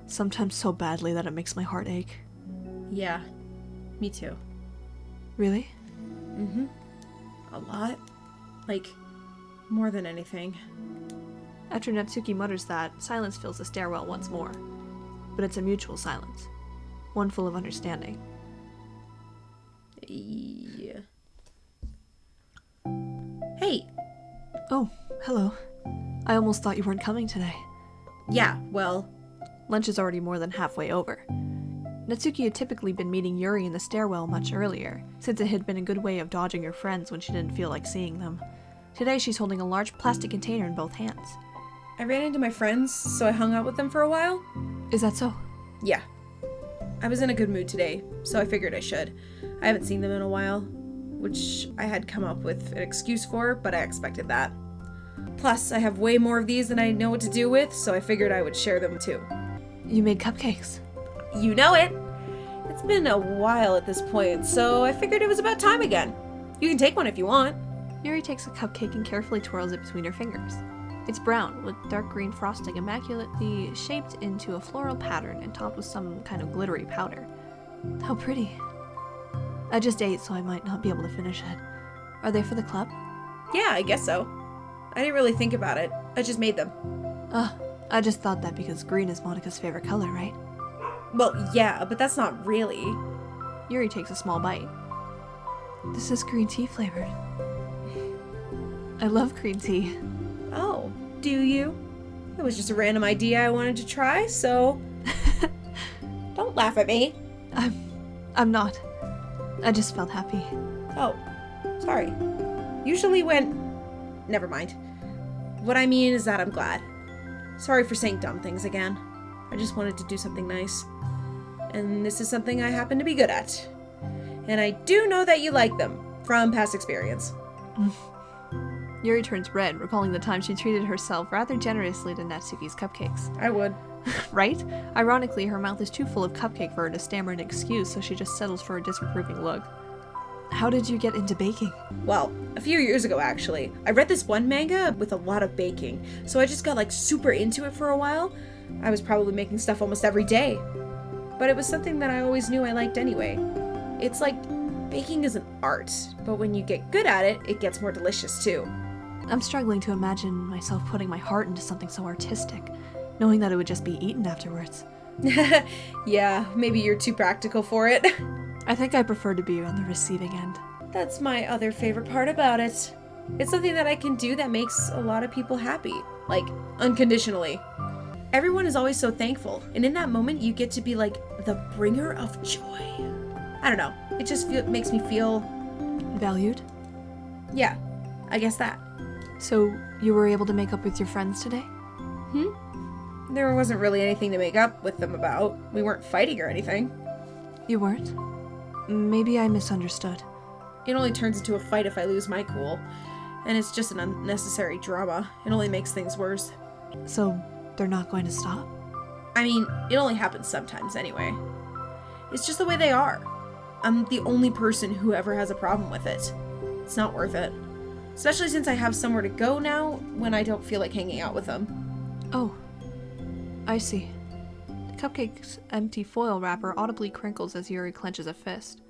Sometimes so badly that it makes my heart ache. Yeah, me too. Really? Mm-hmm. A lot. Like, more than anything. After Natsuki mutters that, silence fills the stairwell once more. But it's a mutual silence. One full of understanding. Yeah. Hey! Oh, hello. I almost thought you weren't coming today. Yeah, well... Lunch is already more than halfway over. Natsuki had typically been meeting Yuri in the stairwell much earlier, since it had been a good way of dodging her friends when she didn't feel like seeing them. Today she's holding a large plastic container in both hands. I ran into my friends, so I hung out with them for a while. Is that so? Yeah. I was in a good mood today, so I figured I should. I haven't seen them in a while, which I had come up with an excuse for, but I expected that. Plus, I have way more of these than I know what to do with, so I figured I would share them too. You made cupcakes. You know it! It's been a while at this point, so I figured it was about time again. You can take one if you want. Yuri takes a cupcake and carefully twirls it between her fingers. It's brown, with dark green frosting immaculately shaped into a floral pattern and topped with some kind of glittery powder. How pretty. I just ate, so I might not be able to finish it. Are they for the club? Yeah, I guess so. I didn't really think about it. I just made them. I just thought that because green is Monica's favorite color, right? Well, yeah, but that's not really. Yuri takes a small bite. This is green tea flavored. I love green tea. Oh, do you? It was just a random idea I wanted to try, so... Don't laugh at me. I'm not. I just felt happy. Oh, sorry. Usually when... Never mind. What I mean is that I'm glad. Sorry for saying dumb things again. I just wanted to do something nice. And this is something I happen to be good at. And I do know that you like them, from past experience. Yuri turns red, recalling the time she treated herself rather generously to Natsuki's cupcakes. I would. Right? Ironically, her mouth is too full of cupcake for her to stammer an excuse, so she just settles for a disapproving look. How did you get into baking? Well, a few years ago actually. I read this one manga with a lot of baking, so I just got like super into it for a while. I was probably making stuff almost every day. But it was something that I always knew I liked anyway. It's like baking is an art, but when you get good at it, it gets more delicious too. I'm struggling to imagine myself putting my heart into something so artistic, knowing that it would just be eaten afterwards. Yeah, maybe you're too practical for it. I think I prefer to be on the receiving end. That's my other favorite part about it. It's something that I can do that makes a lot of people happy, like unconditionally. Everyone is always so thankful, and in that moment you get to be like the bringer of joy. I don't know, it just makes me feel... Valued? Yeah, I guess that. So, you were able to make up with your friends today? There wasn't really anything to make up with them about. We weren't fighting or anything. You weren't? Maybe I misunderstood. It only turns into a fight if I lose my cool, and it's just an unnecessary drama. It only makes things worse. So, they're not going to stop? I mean, it only happens sometimes anyway. It's just the way they are. I'm the only person who ever has a problem with it. It's not worth it. Especially since I have somewhere to go now when I don't feel like hanging out with them. Oh, I see. The cupcake's empty foil wrapper audibly crinkles as Yuri clenches a fist.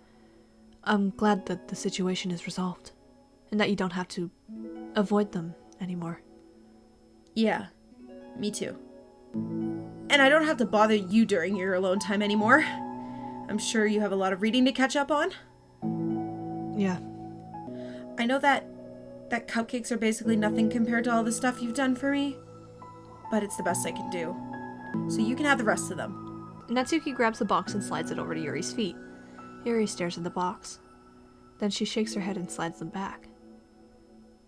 I'm glad that the situation is resolved, and that you don't have to avoid them anymore. Yeah, me too. And I don't have to bother you during your alone time anymore. I'm sure you have a lot of reading to catch up on. Yeah. I know that cupcakes are basically nothing compared to all the stuff you've done for me, but it's the best I can do. So you can have the rest of them. Natsuki grabs the box and slides it over to Yuri's feet. Yuri stares at the box. Then she shakes her head and slides them back.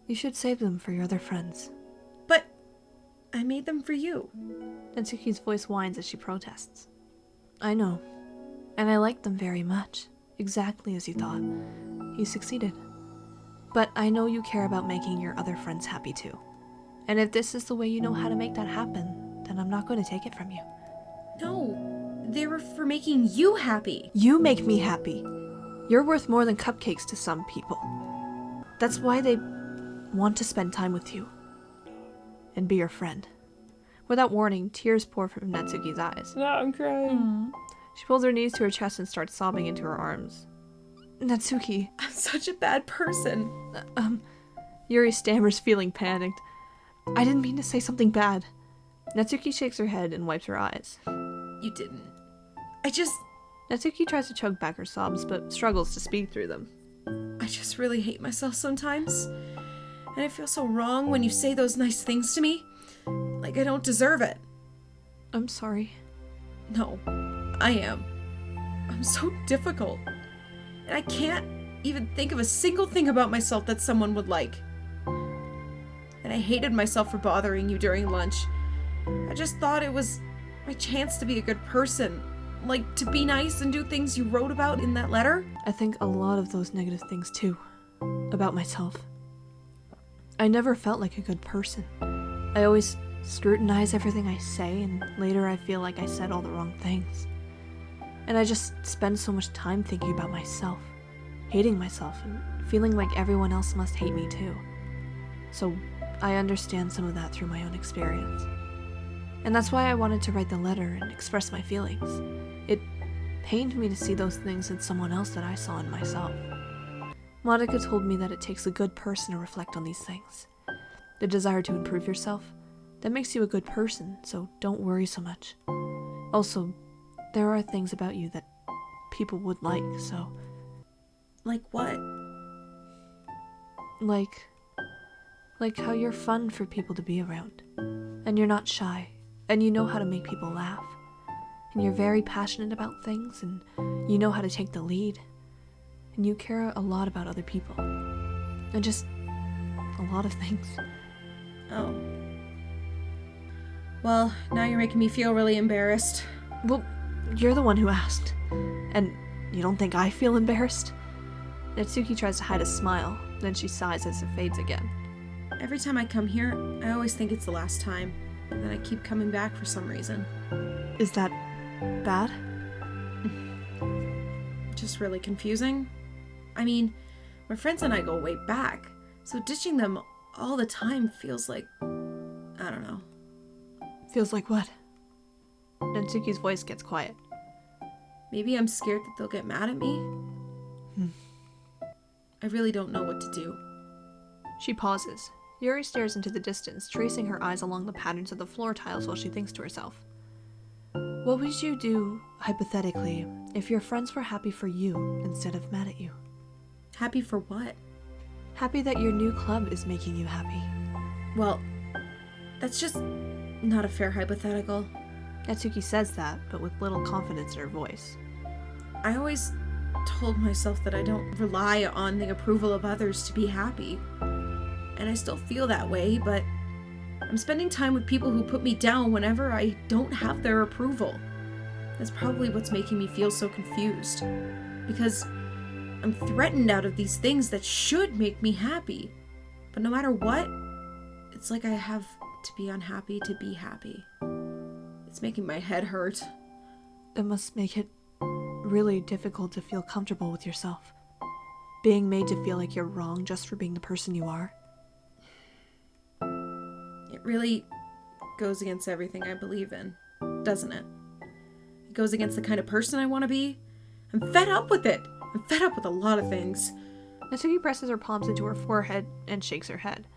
You should save them for your other friends. But I made them for you. Natsuki's voice whines as she protests. I know. And I like them very much. Exactly as you thought. You succeeded. But I know you care about making your other friends happy too. And if this is the way you know how to make that happen, then I'm not going to take it from you. No, they were for making you happy. You make me happy. You're worth more than cupcakes to some people. That's why they want to spend time with you. And be your friend. Without warning, tears pour from Natsuki's eyes. No, I'm crying. She pulls her knees to her chest and starts sobbing into her arms. Natsuki. I'm such a bad person. Yuri stammers, feeling panicked. I didn't mean to say something bad. Natsuki shakes her head and wipes her eyes. You didn't. Natsuki tries to choke back her sobs, but struggles to speak through them. I just really hate myself sometimes. And I feel so wrong when you say those nice things to me. Like I don't deserve it. I'm sorry. No, I am. I'm so difficult. And I can't even think of a single thing about myself that someone would like. And I hated myself for bothering you during lunch. I just thought it was my chance to be a good person. Like, to be nice and do things you wrote about in that letter. I think a lot of those negative things too. About myself. I never felt like a good person. I always scrutinize everything I say, and later I feel like I said all the wrong things. And I just spend so much time thinking about myself, hating myself, and feeling like everyone else must hate me too. So I understand some of that through my own experience. And that's why I wanted to write the letter and express my feelings. It pained me to see those things in someone else that I saw in myself. Monica told me that it takes a good person to reflect on these things. The desire to improve yourself, that makes you a good person, so don't worry so much. Also, there are things about you that people would like, so... Like what? Like how you're fun for people to be around. And you're not shy, and you know how to make people laugh. And you're very passionate about things, and you know how to take the lead. And you care a lot about other people. And just a lot of things. Oh. Well, now you're making me feel really embarrassed. Well, you're the one who asked. And you don't think I feel embarrassed? Natsuki tries to hide a smile, then she sighs as it fades again. Every time I come here, I always think it's the last time. And then I keep coming back for some reason. Is that bad? Just really confusing. I mean, my friends and I go way back, so ditching them all the time feels like... I don't know. Feels like what? Natsuki's voice gets quiet. Maybe I'm scared that they'll get mad at me? I really don't know what to do. She pauses. Yuri stares into the distance, tracing her eyes along the patterns of the floor tiles while she thinks to herself. What would you do, hypothetically, if your friends were happy for you instead of mad at you? Happy for what? Happy that your new club is making you happy. Well, that's just not a fair hypothetical. Natsuki says that, but with little confidence in her voice. I always told myself that I don't rely on the approval of others to be happy. And I still feel that way, but I'm spending time with people who put me down whenever I don't have their approval. That's probably what's making me feel so confused. Because I'm threatened out of these things that should make me happy. But no matter what, it's like I have to be unhappy to be happy. It's making my head hurt. It must make it really difficult to feel comfortable with yourself. Being made to feel like you're wrong just for being the person you are. It really goes against everything I believe in, doesn't it? It goes against the kind of person I want to be. I'm fed up with it. I'm fed up with a lot of things. Natsuki presses her palms into her forehead and shakes her head.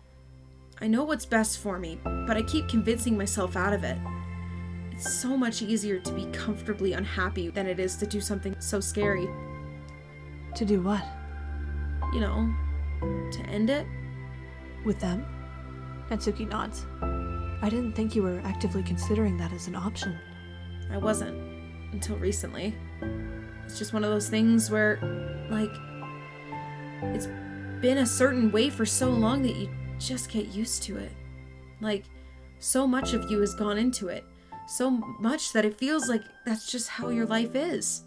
I know what's best for me, but I keep convincing myself out of it. It's so much easier to be comfortably unhappy than it is to do something so scary. To do what? You know, to end it. With them? Natsuki nods. I didn't think you were actively considering that as an option. I wasn't, until recently. It's just one of those things where, like, it's been a certain way for so long that you just get used to it. Like, so much of you has gone into it. So much that it feels like that's just how your life is.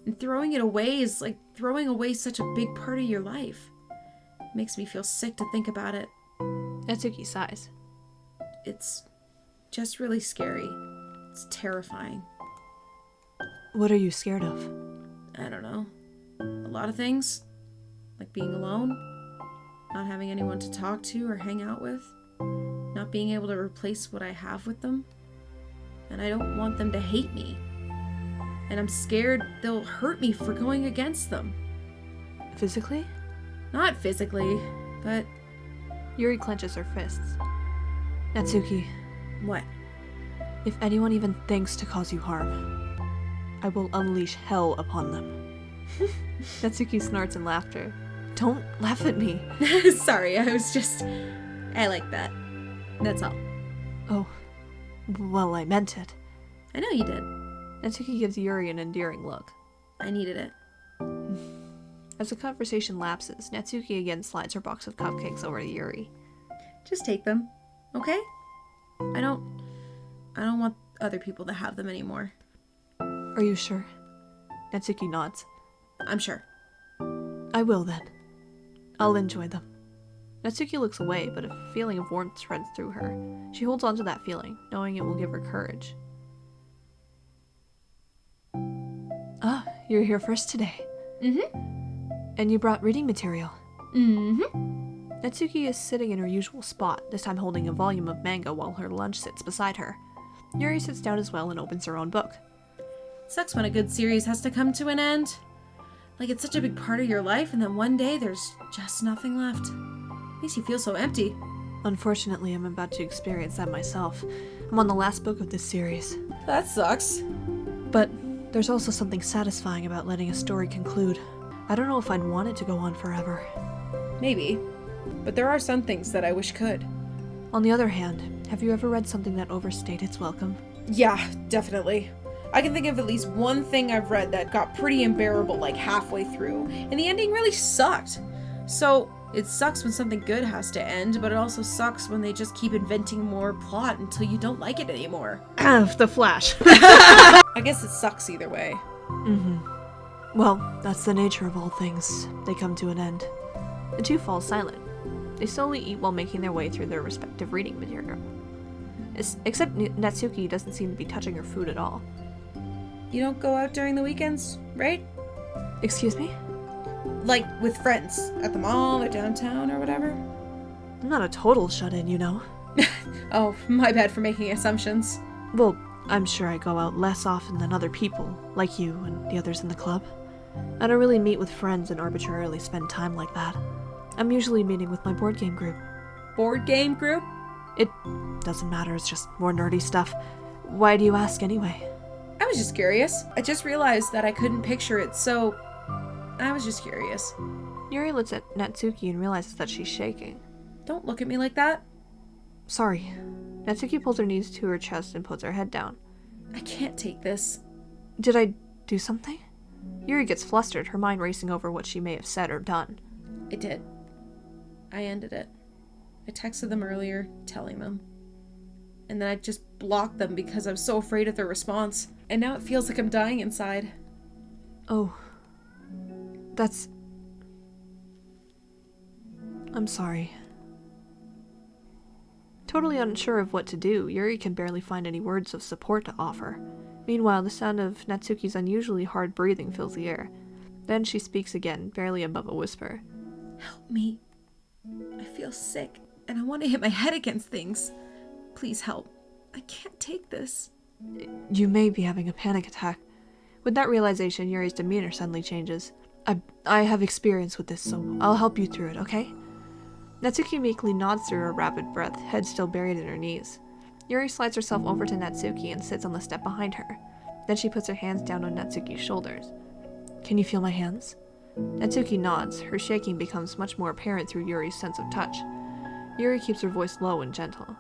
And throwing it away is like throwing away such a big part of your life. It makes me feel sick to think about it. Natsuki sighs. It's just really scary. It's terrifying. What are you scared of? I don't know. A lot of things. Like being alone. Not having anyone to talk to or hang out with. Not being able to replace what I have with them. And I don't want them to hate me. And I'm scared they'll hurt me for going against them. Physically? Not physically, but... Yuri clenches her fists. Natsuki, What? if anyone even thinks to cause you harm, I will unleash hell upon them. Natsuki snorts in laughter. Don't laugh at me. Sorry, I like that. That's all. Oh, well, I meant it. I know you did. Natsuki gives Yuri an endearing look. I needed it. As the conversation lapses, Natsuki again slides her box of cupcakes over to Yuri. Just take them, okay? I don't want other people to have them anymore. Are you sure? Natsuki nods. I'm sure. I will then. I'll enjoy them. Natsuki looks away, but a feeling of warmth spreads through her. She holds on to that feeling, knowing it will give her courage. Ah, you're here first today. Mm-hmm. And you brought reading material. Mm-hmm. Natsuki is sitting in her usual spot, this time holding a volume of manga while her lunch sits beside her. Yuri sits down as well and opens her own book. Sucks when a good series has to come to an end. Like it's such a big part of your life, and then one day there's just nothing left. Makes you feel so empty. Unfortunately, I'm about to experience that myself. I'm on the last book of this series. That sucks. But there's also something satisfying about letting a story conclude. I don't know if I'd want it to go on forever. Maybe. But there are some things that I wish could. On the other hand, have you ever read something that overstayed its welcome? Yeah, definitely. I can think of at least one thing I've read that got pretty unbearable like halfway through, and the ending really sucked. So, it sucks when something good has to end, but it also sucks when they just keep inventing more plot until you don't like it anymore. The Flash. I guess it sucks either way. Well, that's the nature of all things. They come to an end. The two fall silent. They slowly eat while making their way through their respective reading material. Except Natsuki doesn't seem to be touching her food at all. You don't go out during the weekends, right? Excuse me? Like with friends, at the mall or downtown or whatever? I'm not a total shut-in, you know. Oh, my bad for making assumptions. Well, I'm sure I go out less often than other people, like you and the others in the club. I don't really meet with friends and arbitrarily spend time like that. I'm usually meeting with my board game group. Board game group? It doesn't matter, it's just more nerdy stuff. Why do you ask anyway? I was just curious. I just realized that I couldn't picture it, so I was just curious. Yuri looks at Natsuki and realizes that she's shaking. Don't look at me like that. Sorry. Natsuki pulls her knees to her chest and puts her head down. I can't take this. Did I do something? Yuri gets flustered, her mind racing over what she may have said or done. I did. I ended it. I texted them earlier, telling them. And then I just blocked them because I was so afraid of their response. And now it feels like I'm dying inside. Oh. That's... I'm sorry. Totally unsure of what to do, Yuri can barely find any words of support to offer. Meanwhile, the sound of Natsuki's unusually hard breathing fills the air. Then she speaks again, barely above a whisper. Help me. I feel sick, and I want to hit my head against things. Please help. I can't take this. You may be having a panic attack. With that realization, Yuri's demeanor suddenly changes. I have experience with this, so I'll help you through it, okay? Natsuki meekly nods through a rapid breath, head still buried in her knees. Yuri slides herself over to Natsuki and sits on the step behind her. Then she puts her hands down on Natsuki's shoulders. Can you feel my hands? Natsuki nods. Her shaking becomes much more apparent through Yuri's sense of touch. Yuri keeps her voice low and gentle.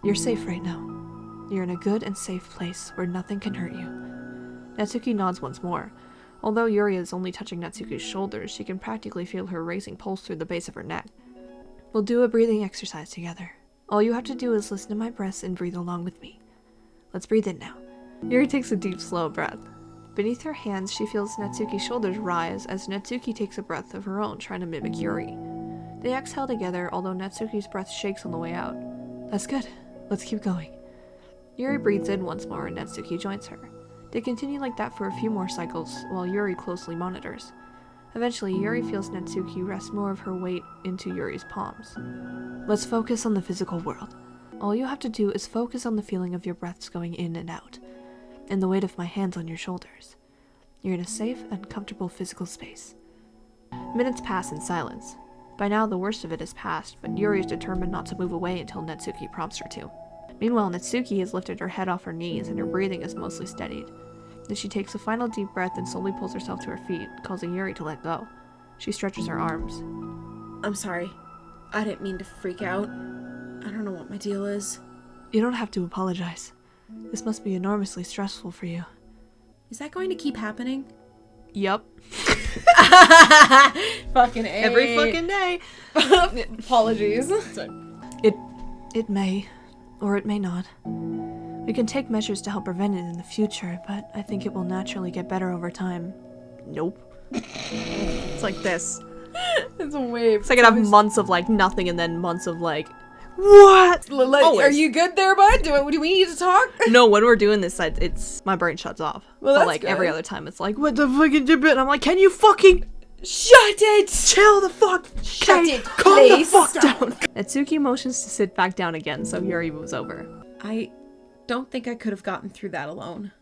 You're safe right now. You're in a good and safe place where nothing can hurt you. Natsuki nods once more. Although Yuri is only touching Natsuki's shoulders, she can practically feel her racing pulse through the base of her neck. We'll do a breathing exercise together. All you have to do is listen to my breaths and breathe along with me. Let's breathe in now. Yuri takes a deep, slow breath. Beneath her hands, she feels Natsuki's shoulders rise as Natsuki takes a breath of her own, trying to mimic Yuri. They exhale together, although Natsuki's breath shakes on the way out. That's good. Let's keep going. Yuri breathes in once more and Natsuki joins her. They continue like that for a few more cycles, while Yuri closely monitors. Eventually, Yuri feels Natsuki rest more of her weight into Yuri's palms. Let's focus on the physical world. All you have to do is focus on the feeling of your breaths going in and out, and the weight of my hands on your shoulders. You're in a safe and comfortable physical space. Minutes pass in silence. By now, the worst of it is past, but Yuri is determined not to move away until Natsuki prompts her to. Meanwhile, Natsuki has lifted her head off her knees and her breathing is mostly steadied. Then she takes a final deep breath and slowly pulls herself to her feet, causing Yuri to let go. She stretches her arms. I'm sorry. I didn't mean to freak out. I don't know what my deal is. You don't have to apologize. This must be enormously stressful for you. Is that going to keep happening? Yup. Fucking A. Every fucking day. Apologies. It may, or it may not. We can take measures to help prevent it in the future, but I think it will naturally get better over time. Nope. It's like this. It's a wave. So I could have months of like nothing and then months of like, what? Always. Are you good there, bud? Do we need to talk? No, when we're doing this, it's my brain shuts off. Well, but that's like good. every other time, it's like, what the fucking did it? And I'm like, can you fucking Shut it! chill the fuck? Shut Okay, it, calm please. the fuck down. Natsuki motions to sit back down again, so Yuri moves over. I don't think I could have gotten through that alone.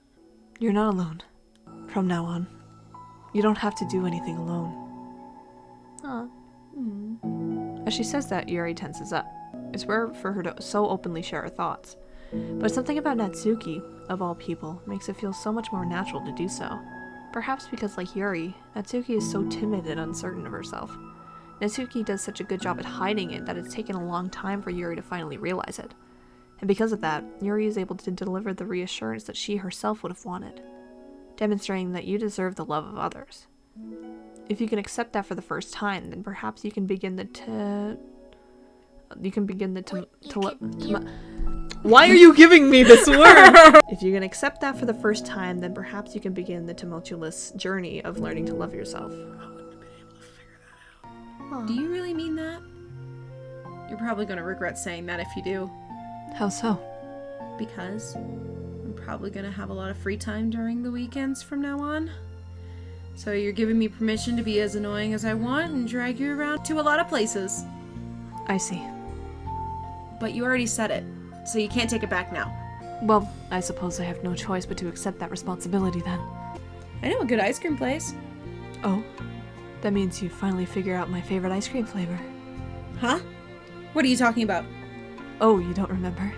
You're not alone. From now on. You don't have to do anything alone. As she says that, Yuri tenses up. It's rare for her to so openly share her thoughts. But something about Natsuki, of all people, makes it feel so much more natural to do so. Perhaps because, like Yuri, Natsuki is so timid and uncertain of herself. Natsuki does such a good job at hiding it that it's taken a long time for Yuri to finally realize it. And because of that, Yuri is able to deliver the reassurance that she herself would have wanted, demonstrating that you deserve the love of others. If you can accept that for the first time, then perhaps you can begin Why are you giving me this word? If you can accept that for the first time, then perhaps you can begin the tumultuous journey of learning to love yourself. Do you really mean that? You're probably going to regret saying that if you do. How so? Because I'm probably going to have a lot of free time during the weekends from now on. So you're giving me permission to be as annoying as I want and drag you around to a lot of places. I see. But you already said it, so you can't take it back now. Well, I suppose I have no choice but to accept that responsibility then. I know a good ice cream place. Oh? That means you finally figure out my favorite ice cream flavor. Huh? What are you talking about? Oh, you don't remember?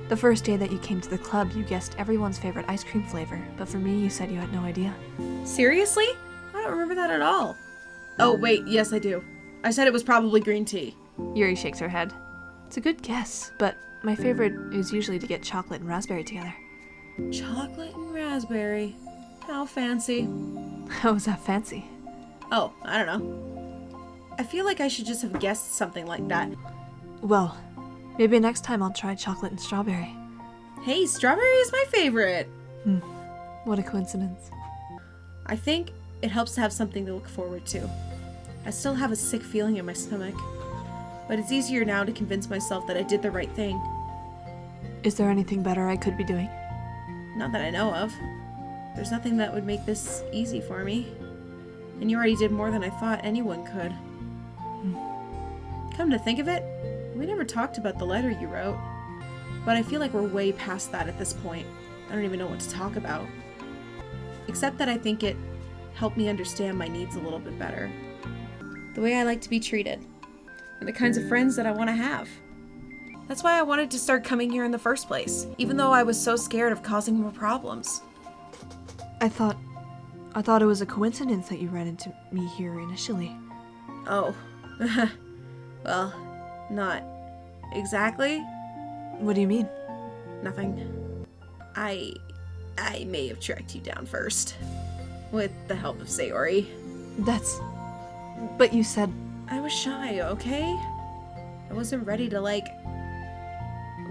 The first day that you came to the club, you guessed everyone's favorite ice cream flavor, but for me, you said you had no idea. Seriously? I don't remember that at all. Oh, wait, yes I do. I said it was probably green tea. Yuri shakes her head. It's a good guess, but my favorite is usually to get chocolate and raspberry together. Chocolate and raspberry. How fancy. How is that fancy? Oh, I don't know. I feel like I should just have guessed something like that. Well, maybe next time I'll try chocolate and strawberry. Hey, strawberry is my favorite. What a coincidence. I think it helps to have something to look forward to. I still have a sick feeling in my stomach, but it's easier now to convince myself that I did the right thing. Is there anything better I could be doing? Not that I know of. There's nothing that would make this easy for me. And you already did more than I thought anyone could. Come to think of it, we never talked about the letter you wrote. But I feel like we're way past that at this point. I don't even know what to talk about. Except that I think it helped me understand my needs a little bit better. The way I like to be treated. And the kinds of friends that I want to have. That's why I wanted to start coming here in the first place, even though I was so scared of causing more problems. I thought it was a coincidence that you ran into me here initially. Oh. Well, not exactly. What do you mean? Nothing. I may have tracked you down first. With the help of Sayori. But you said... I was shy, okay? I wasn't ready to,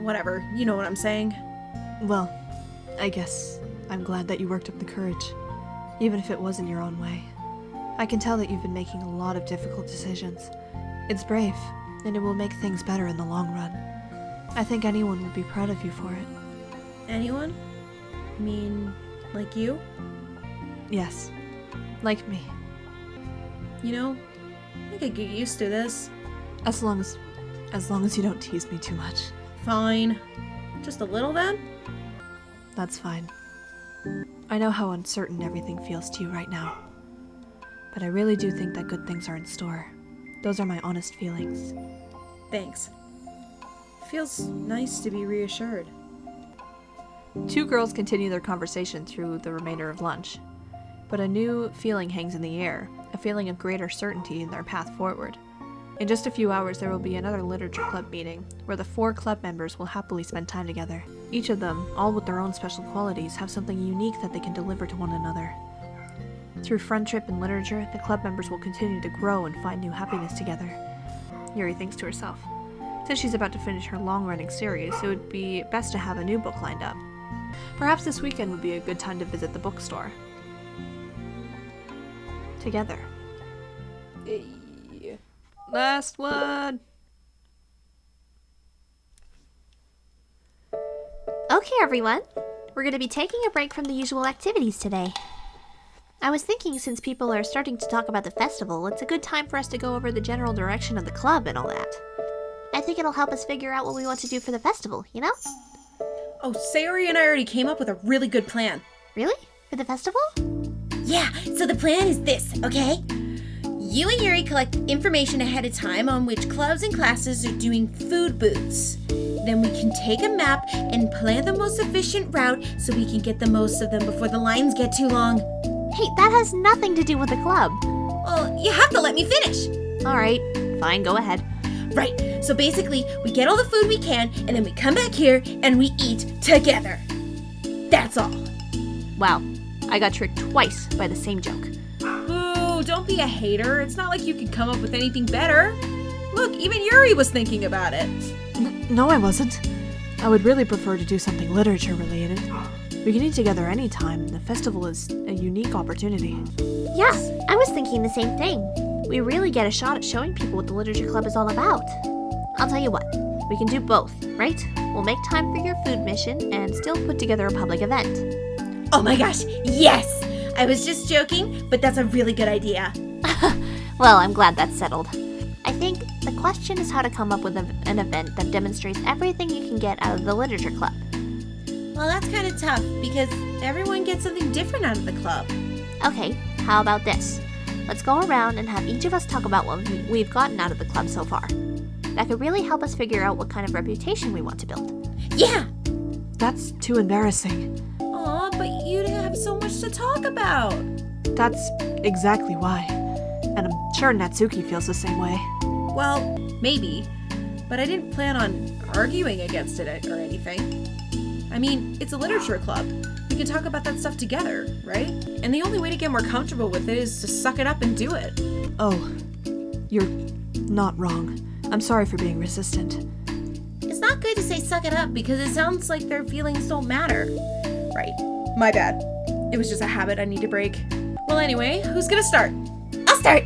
whatever, you know what I'm saying. Well, I guess I'm glad that you worked up the courage, even if it was in your own way. I can tell that you've been making a lot of difficult decisions. It's brave, and it will make things better in the long run. I think anyone would be proud of you for it. Anyone? You mean, like you? Yes, like me. You know, I could get used to this. As long as you don't tease me too much. Fine. Just a little then? That's fine. I know how uncertain everything feels to you right now. But I really do think that good things are in store. Those are my honest feelings. Thanks. Feels nice to be reassured. Two girls continue their conversation through the remainder of lunch. But a new feeling hangs in the air, a feeling of greater certainty in their path forward. In just a few hours, there will be another literature club meeting, where the 4 club members will happily spend time together. Each of them, all with their own special qualities, have something unique that they can deliver to one another. Through friendship and literature, the club members will continue to grow and find new happiness together. Yuri thinks to herself. Since she's about to finish her long-running series, it would be best to have a new book lined up. Perhaps this weekend would be a good time to visit the bookstore. Together. Last one. Okay, everyone. We're going to be taking a break from the usual activities today. I was thinking since people are starting to talk about the festival, it's a good time for us to go over the general direction of the club and all that. I think it'll help us figure out what we want to do for the festival, you know? Oh, Sayori and I already came up with a really good plan. Really? For the festival? Yeah, so the plan is this, okay? You and Yuri collect information ahead of time on which clubs and classes are doing food booths. Then we can take a map and plan the most efficient route so we can get the most of them before the lines get too long. Hey, that has nothing to do with the club. Well, you have to let me finish. Alright, fine, go ahead. Right, so basically, we get all the food we can, and then we come back here and we eat together. That's all. Wow, I got tricked twice by the same joke. Boo, don't be a hater. It's not like you could come up with anything better. Look, even Yuri was thinking about it. No, I wasn't. I would really prefer to do something literature related. We can eat together anytime. The festival is a unique opportunity. Yeah, I was thinking the same thing. We really get a shot at showing people what the literature club is all about. I'll tell you what, we can do both, right? We'll make time for your food mission and still put together a public event. Oh my gosh, yes! I was just joking, but that's a really good idea. Well, I'm glad that's settled. I think the question is how to come up with an event that demonstrates everything you can get out of the literature club. Well, that's kind of tough because everyone gets something different out of the club. Okay, how about this? Let's go around and have each of us talk about what we've gotten out of the club so far. That could really help us figure out what kind of reputation we want to build. Yeah! That's too embarrassing. Aw, but you have so much to talk about. That's exactly why. And I'm sure Natsuki feels the same way. Well, maybe. But I didn't plan on arguing against it or anything. I mean, it's a literature club. We can talk about that stuff together, right? And the only way to get more comfortable with it is to suck it up and do it. Oh, you're not wrong. I'm sorry for being resistant. It's not good to say suck it up because it sounds like their feelings don't matter. Right. My bad. It was just a habit I need to break. Well, anyway, who's gonna start? I'll start.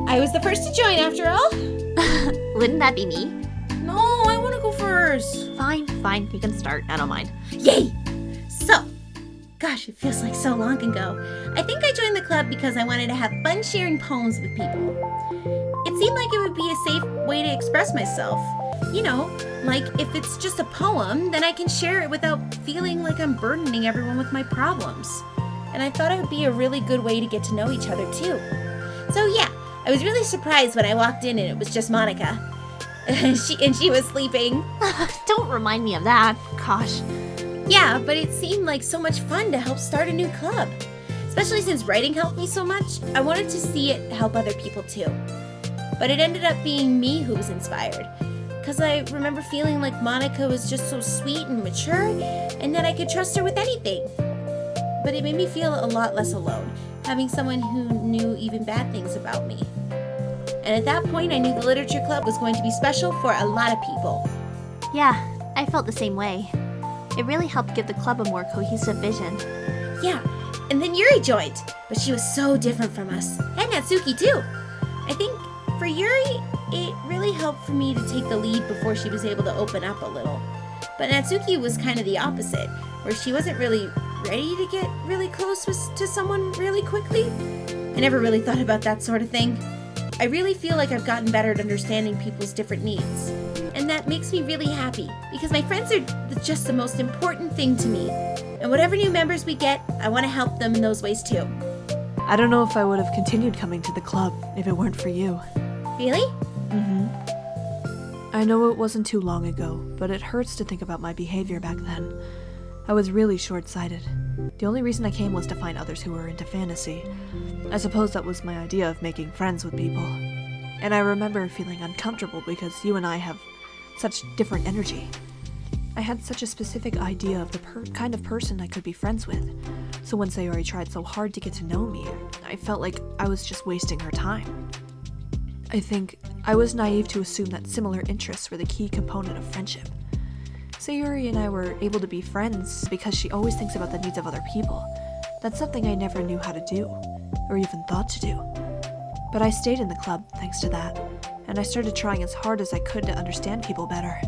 I was the first to join after all. Wouldn't that be me? No, I want to go first. Fine, you can start. I don't mind. Yay! So, gosh, it feels like so long ago. I think I joined the club because I wanted to have fun sharing poems with people. It seemed like it would be a safe way to express myself. You know, like if it's just a poem, then I can share it without feeling like I'm burdening everyone with my problems. And I thought it would be a really good way to get to know each other too. So yeah, I was really surprised when I walked in and it was just Monica. she was sleeping. Don't remind me of that. Gosh. Yeah, but it seemed like so much fun to help start a new club. Especially since writing helped me so much, I wanted to see it help other people too. But it ended up being me who was inspired. Because I remember feeling like Monica was just so sweet and mature, and that I could trust her with anything. But it made me feel a lot less alone, having someone who knew even bad things about me. And at that point, I knew the literature club was going to be special for a lot of people. Yeah, I felt the same way. It really helped give the club a more cohesive vision. Yeah, and then Yuri joined, but she was so different from us, and Natsuki too. I think for Yuri, it really helped for me to take the lead before she was able to open up a little. But Natsuki was kind of the opposite, where she wasn't really ready to get really close to someone really quickly. I never really thought about that sort of thing. I really feel like I've gotten better at understanding people's different needs. And that makes me really happy, because my friends are just the most important thing to me. And whatever new members we get, I want to help them in those ways too. I don't know if I would have continued coming to the club if it weren't for you. Really? I know it wasn't too long ago, but it hurts to think about my behavior back then. I was really short-sighted. The only reason I came was to find others who were into fantasy. I suppose that was my idea of making friends with people. And I remember feeling uncomfortable because you and I have such different energy. I had such a specific idea of the kind of person I could be friends with. So when Sayori tried so hard to get to know me, I felt like I was just wasting her time. I think I was naive to assume that similar interests were the key component of friendship. Sayori and I were able to be friends because she always thinks about the needs of other people. That's something I never knew how to do, or even thought to do. But I stayed in the club thanks to that, and I started trying as hard as I could to understand people better.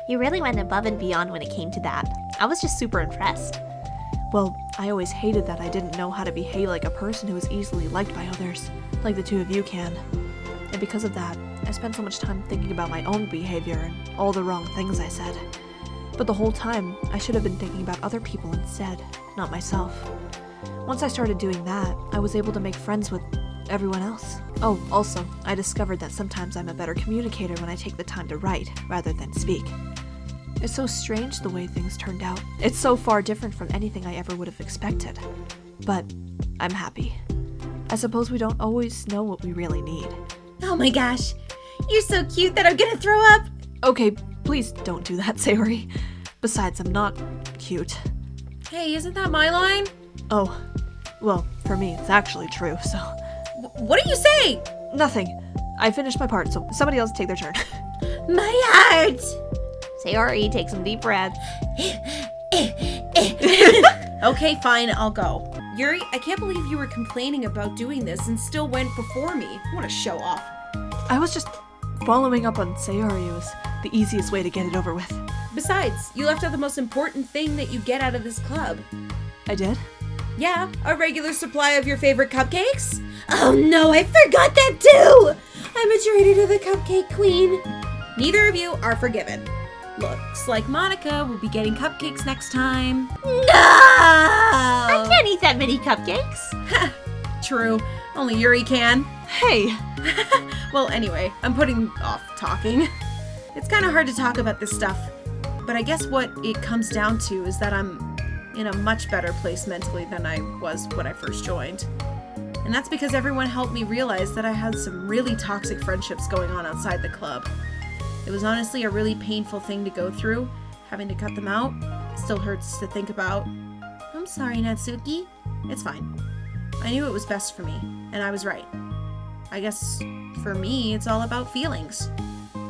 You really went above and beyond when it came to that. I was just super impressed. Well, I always hated that I didn't know how to behave like a person who was easily liked by others, like the two of you can. And because of that, I spent so much time thinking about my own behavior and all the wrong things I said. But the whole time, I should have been thinking about other people instead, not myself. Once I started doing that, I was able to make friends with everyone else. Oh, also, I discovered that sometimes I'm a better communicator when I take the time to write rather than speak. It's so strange the way things turned out. It's so far different from anything I ever would have expected. But I'm happy. I suppose we don't always know what we really need. Oh my gosh, you're so cute that I'm gonna throw up. Okay, please don't do that, Sayori. Besides, I'm not cute. Hey, isn't that my line? Oh, well, for me, it's actually true, so... What do you say? Nothing. I finished my part, so somebody else take their turn. My heart. Sayori, take some deep breaths. Okay, fine, I'll go. Yuri, I can't believe you were complaining about doing this and still went before me. What a show off. I was just following up on Sayori. It was the easiest way to get it over with. Besides, you left out the most important thing that you get out of this club. I did? Yeah, a regular supply of your favorite cupcakes? Oh no, I forgot that too. I'm a traitor to the cupcake queen. Neither of you are forgiven. Looks like Monica will be getting cupcakes next time. No! I can't eat that many cupcakes. True, only Yuri can. Hey! Well, anyway, I'm putting off talking. It's kind of hard to talk about this stuff, but I guess what it comes down to is that I'm in a much better place mentally than I was when I first joined. And that's because everyone helped me realize that I had some really toxic friendships going on outside the club. It was honestly a really painful thing to go through, having to cut them out. It still hurts to think about. I'm sorry, Natsuki. It's fine. I knew it was best for me, and I was right. I guess, for me, it's all about feelings.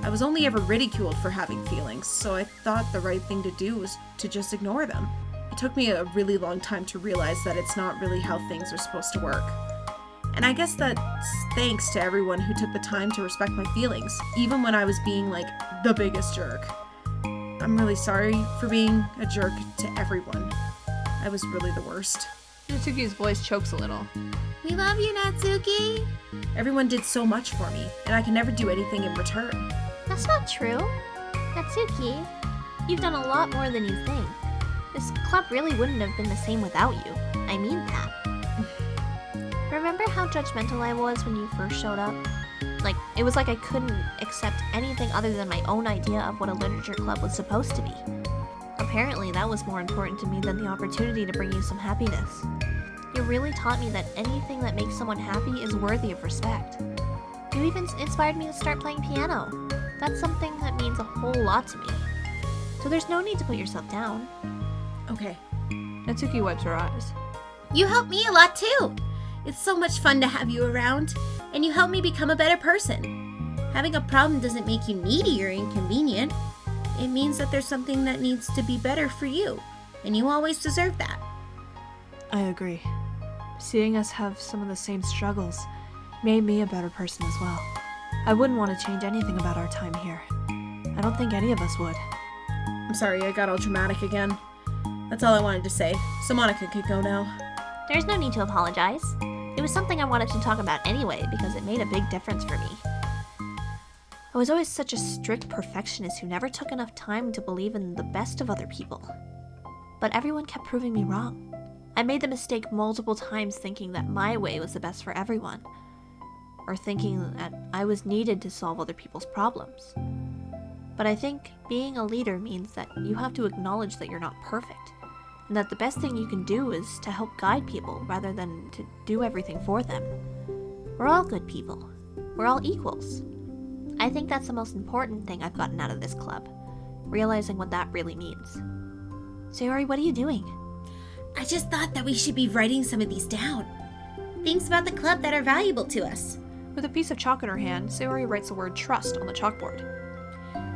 I was only ever ridiculed for having feelings, so I thought the right thing to do was to just ignore them. It took me a really long time to realize that it's not really how things are supposed to work. And I guess that's thanks to everyone who took the time to respect my feelings, even when I was being like the biggest jerk. I'm really sorry for being a jerk to everyone. I was really the worst. Natsuki's voice chokes a little. We love you, Natsuki. Everyone did so much for me, and I can never do anything in return. That's not true. Natsuki, you've done a lot more than you think. This club really wouldn't have been the same without you. I mean that. Remember how judgmental I was when you first showed up? Like, it was like I couldn't accept anything other than my own idea of what a literature club was supposed to be. Apparently, that was more important to me than the opportunity to bring you some happiness. You really taught me that anything that makes someone happy is worthy of respect. You even inspired me to start playing piano. That's something that means a whole lot to me. So there's no need to put yourself down. Okay. Natsuki wipes her eyes. You helped me a lot too. It's so much fun to have you around, and you help me become a better person. Having a problem doesn't make you needy or inconvenient. It means that there's something that needs to be better for you, and you always deserve that. I agree. Seeing us have some of the same struggles made me a better person as well. I wouldn't want to change anything about our time here. I don't think any of us would. I'm sorry, I got all dramatic again. That's all I wanted to say, so Monica could go now. There's no need to apologize. It was something I wanted to talk about anyway because it made a big difference for me. I was always such a strict perfectionist who never took enough time to believe in the best of other people. But everyone kept proving me wrong. I made the mistake multiple times thinking that my way was the best for everyone, or thinking that I was needed to solve other people's problems. But I think being a leader means that you have to acknowledge that you're not perfect, and that the best thing you can do is to help guide people rather than to do everything for them. We're all good people. We're all equals. I think that's the most important thing I've gotten out of this club, realizing what that really means. Sayori, what are you doing? I just thought that we should be writing some of these down. Things about the club that are valuable to us. With a piece of chalk in her hand, Sayori writes the word trust on the chalkboard.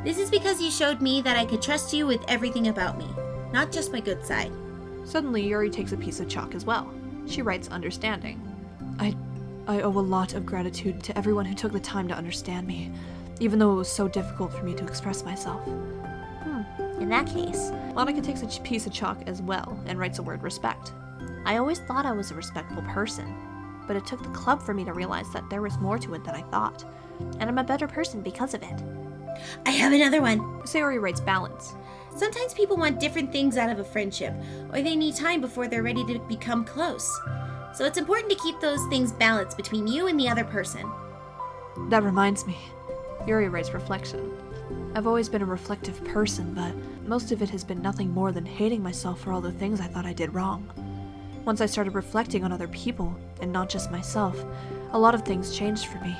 This is because you showed me that I could trust you with everything about me, not just my good side. Suddenly, Yuri takes a piece of chalk as well. She writes understanding. I I owe a lot of gratitude to everyone who took the time to understand me, even though it was so difficult for me to express myself. In that case, Monica takes a piece of chalk as well and writes the word respect. I always thought I was a respectful person, but it took the club for me to realize that there was more to it than I thought, and I'm a better person because of it. I have another one. Sayori writes balance. Sometimes people want different things out of a friendship, or they need time before they're ready to become close. So it's important to keep those things balanced between you and the other person. That reminds me. Yuri writes reflection. I've always been a reflective person, but most of it has been nothing more than hating myself for all the things I thought I did wrong. Once I started reflecting on other people, and not just myself, a lot of things changed for me.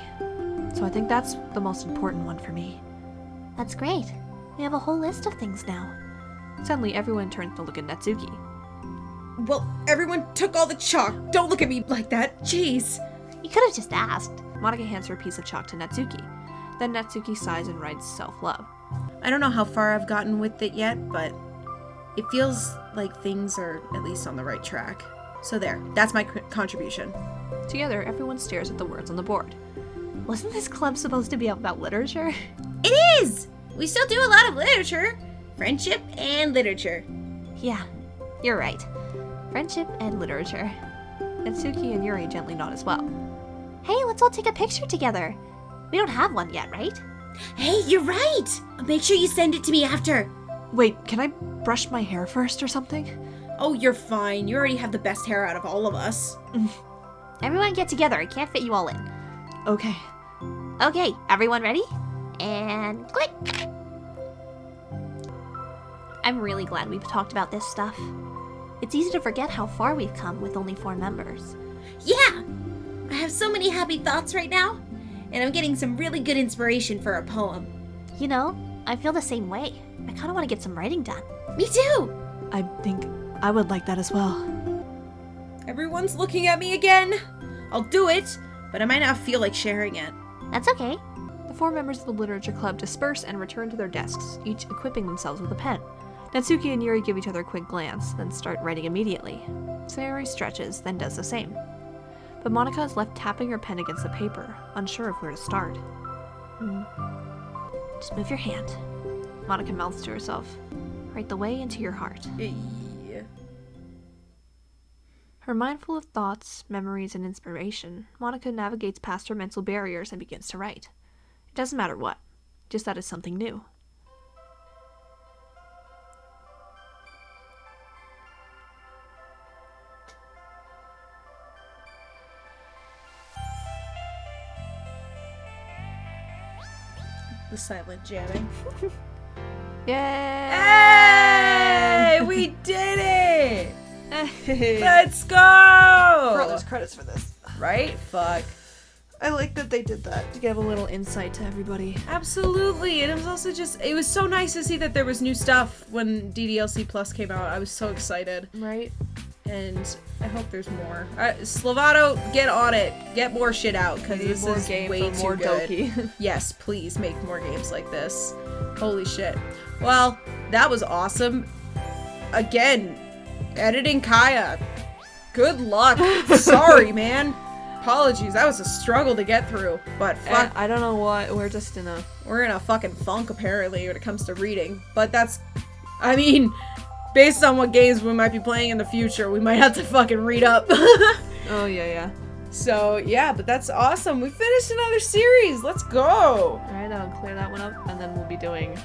So I think that's the most important one for me. That's great. We have a whole list of things now. Suddenly, everyone turns to look at Natsuki. Well, everyone took all the chalk. Don't look at me like that. Jeez. You could have just asked. Monica hands her a piece of chalk to Natsuki. Then Natsuki sighs and writes self-love. I don't know how far I've gotten with it yet, but it feels like things are at least on the right track. So there, that's my contribution. Together, everyone stares at the words on the board. Wasn't this club supposed to be about literature? It is! We still do a lot of literature. Friendship and literature. Yeah, you're right. Friendship and literature. Natsuki and Yuri gently nod as well. Hey, let's all take a picture together. We don't have one yet, right? Hey, you're right! Make sure you send it to me after. Wait, can I brush my hair first or something? Oh, you're fine. You already have the best hair out of all of us. Everyone get together. I can't fit you all in. Okay. Okay, everyone ready? And click! I'm really glad we've talked about this stuff. It's easy to forget how far we've come with only 4 members. Yeah! I have so many happy thoughts right now, and I'm getting some really good inspiration for a poem. You know, I feel the same way. I kind of want to get some writing done. Me too! I think I would like that as well. Everyone's looking at me again. I'll do it, but I might not feel like sharing it. That's okay. The 4 members of the literature club disperse and return to their desks, each equipping themselves with a pen. Natsuki and Yuri give each other a quick glance, then start writing immediately. Sayori stretches, then does the same. But Monica is left tapping her pen against the paper, unsure of where to start. Just move your hand. Monica mouths to herself. Write the way into your heart. Yeah. Her mind full of thoughts, memories, and inspiration, Monica navigates past her mental barriers and begins to write. It doesn't matter what, just that it's something new. The silent jamming. Yay! Hey! We did it! Hey. Let's go! There's credits for this. Right? Fuck. I like that they did that to give a little insight to everybody. Absolutely. And it was also just, it was so nice to see that there was new stuff when DDLC Plus came out. I was so excited. Right? And I hope there's more. Slovato, get on it. Get more shit out, because this is way too more good. Doki. Yes, please make more games like this. Holy shit. Well, that was awesome. Again, editing Kaya. Good luck. Sorry, man. Apologies. That was a struggle to get through. But fuck, I don't know what, we're just in a... we're in a fucking funk apparently when it comes to reading. But that's, I mean, based on what games we might be playing in the future, we might have to fucking read up. Oh, yeah. So, yeah, but that's awesome. We finished another series. Let's go. Alright, I'll clear that one up, and then we'll be doing...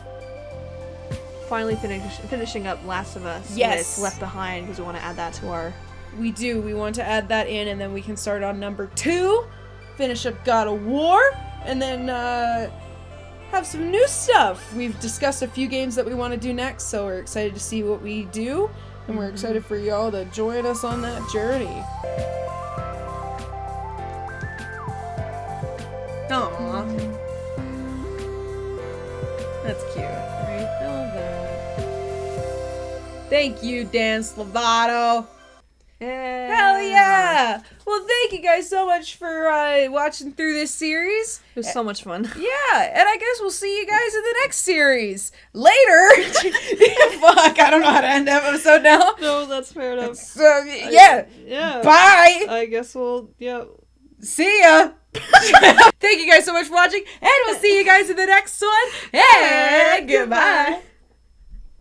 Finally finishing up Last of Us. Yes. It's Left Behind, because we want to add that to our... We do. We want to add that in, and then we can start on number 2, finish up God of War, and then have some new stuff. We've discussed a few games that we want to do next, so we're excited to see what we do, and we're excited for y'all to join us on that journey. Aww. That's cute, right? I love that. Thank you, Dan Slovato. Yeah. Hell yeah! Well, thank you guys so much for watching through this series. It was so much fun. Yeah, and I guess we'll see you guys in the next series. Later! Fuck, I don't know how to end the episode now. No, that's fair enough. So, yeah. Yeah. Bye! I guess we'll, See ya! Thank you guys so much for watching, and we'll see you guys in the next one. And goodbye!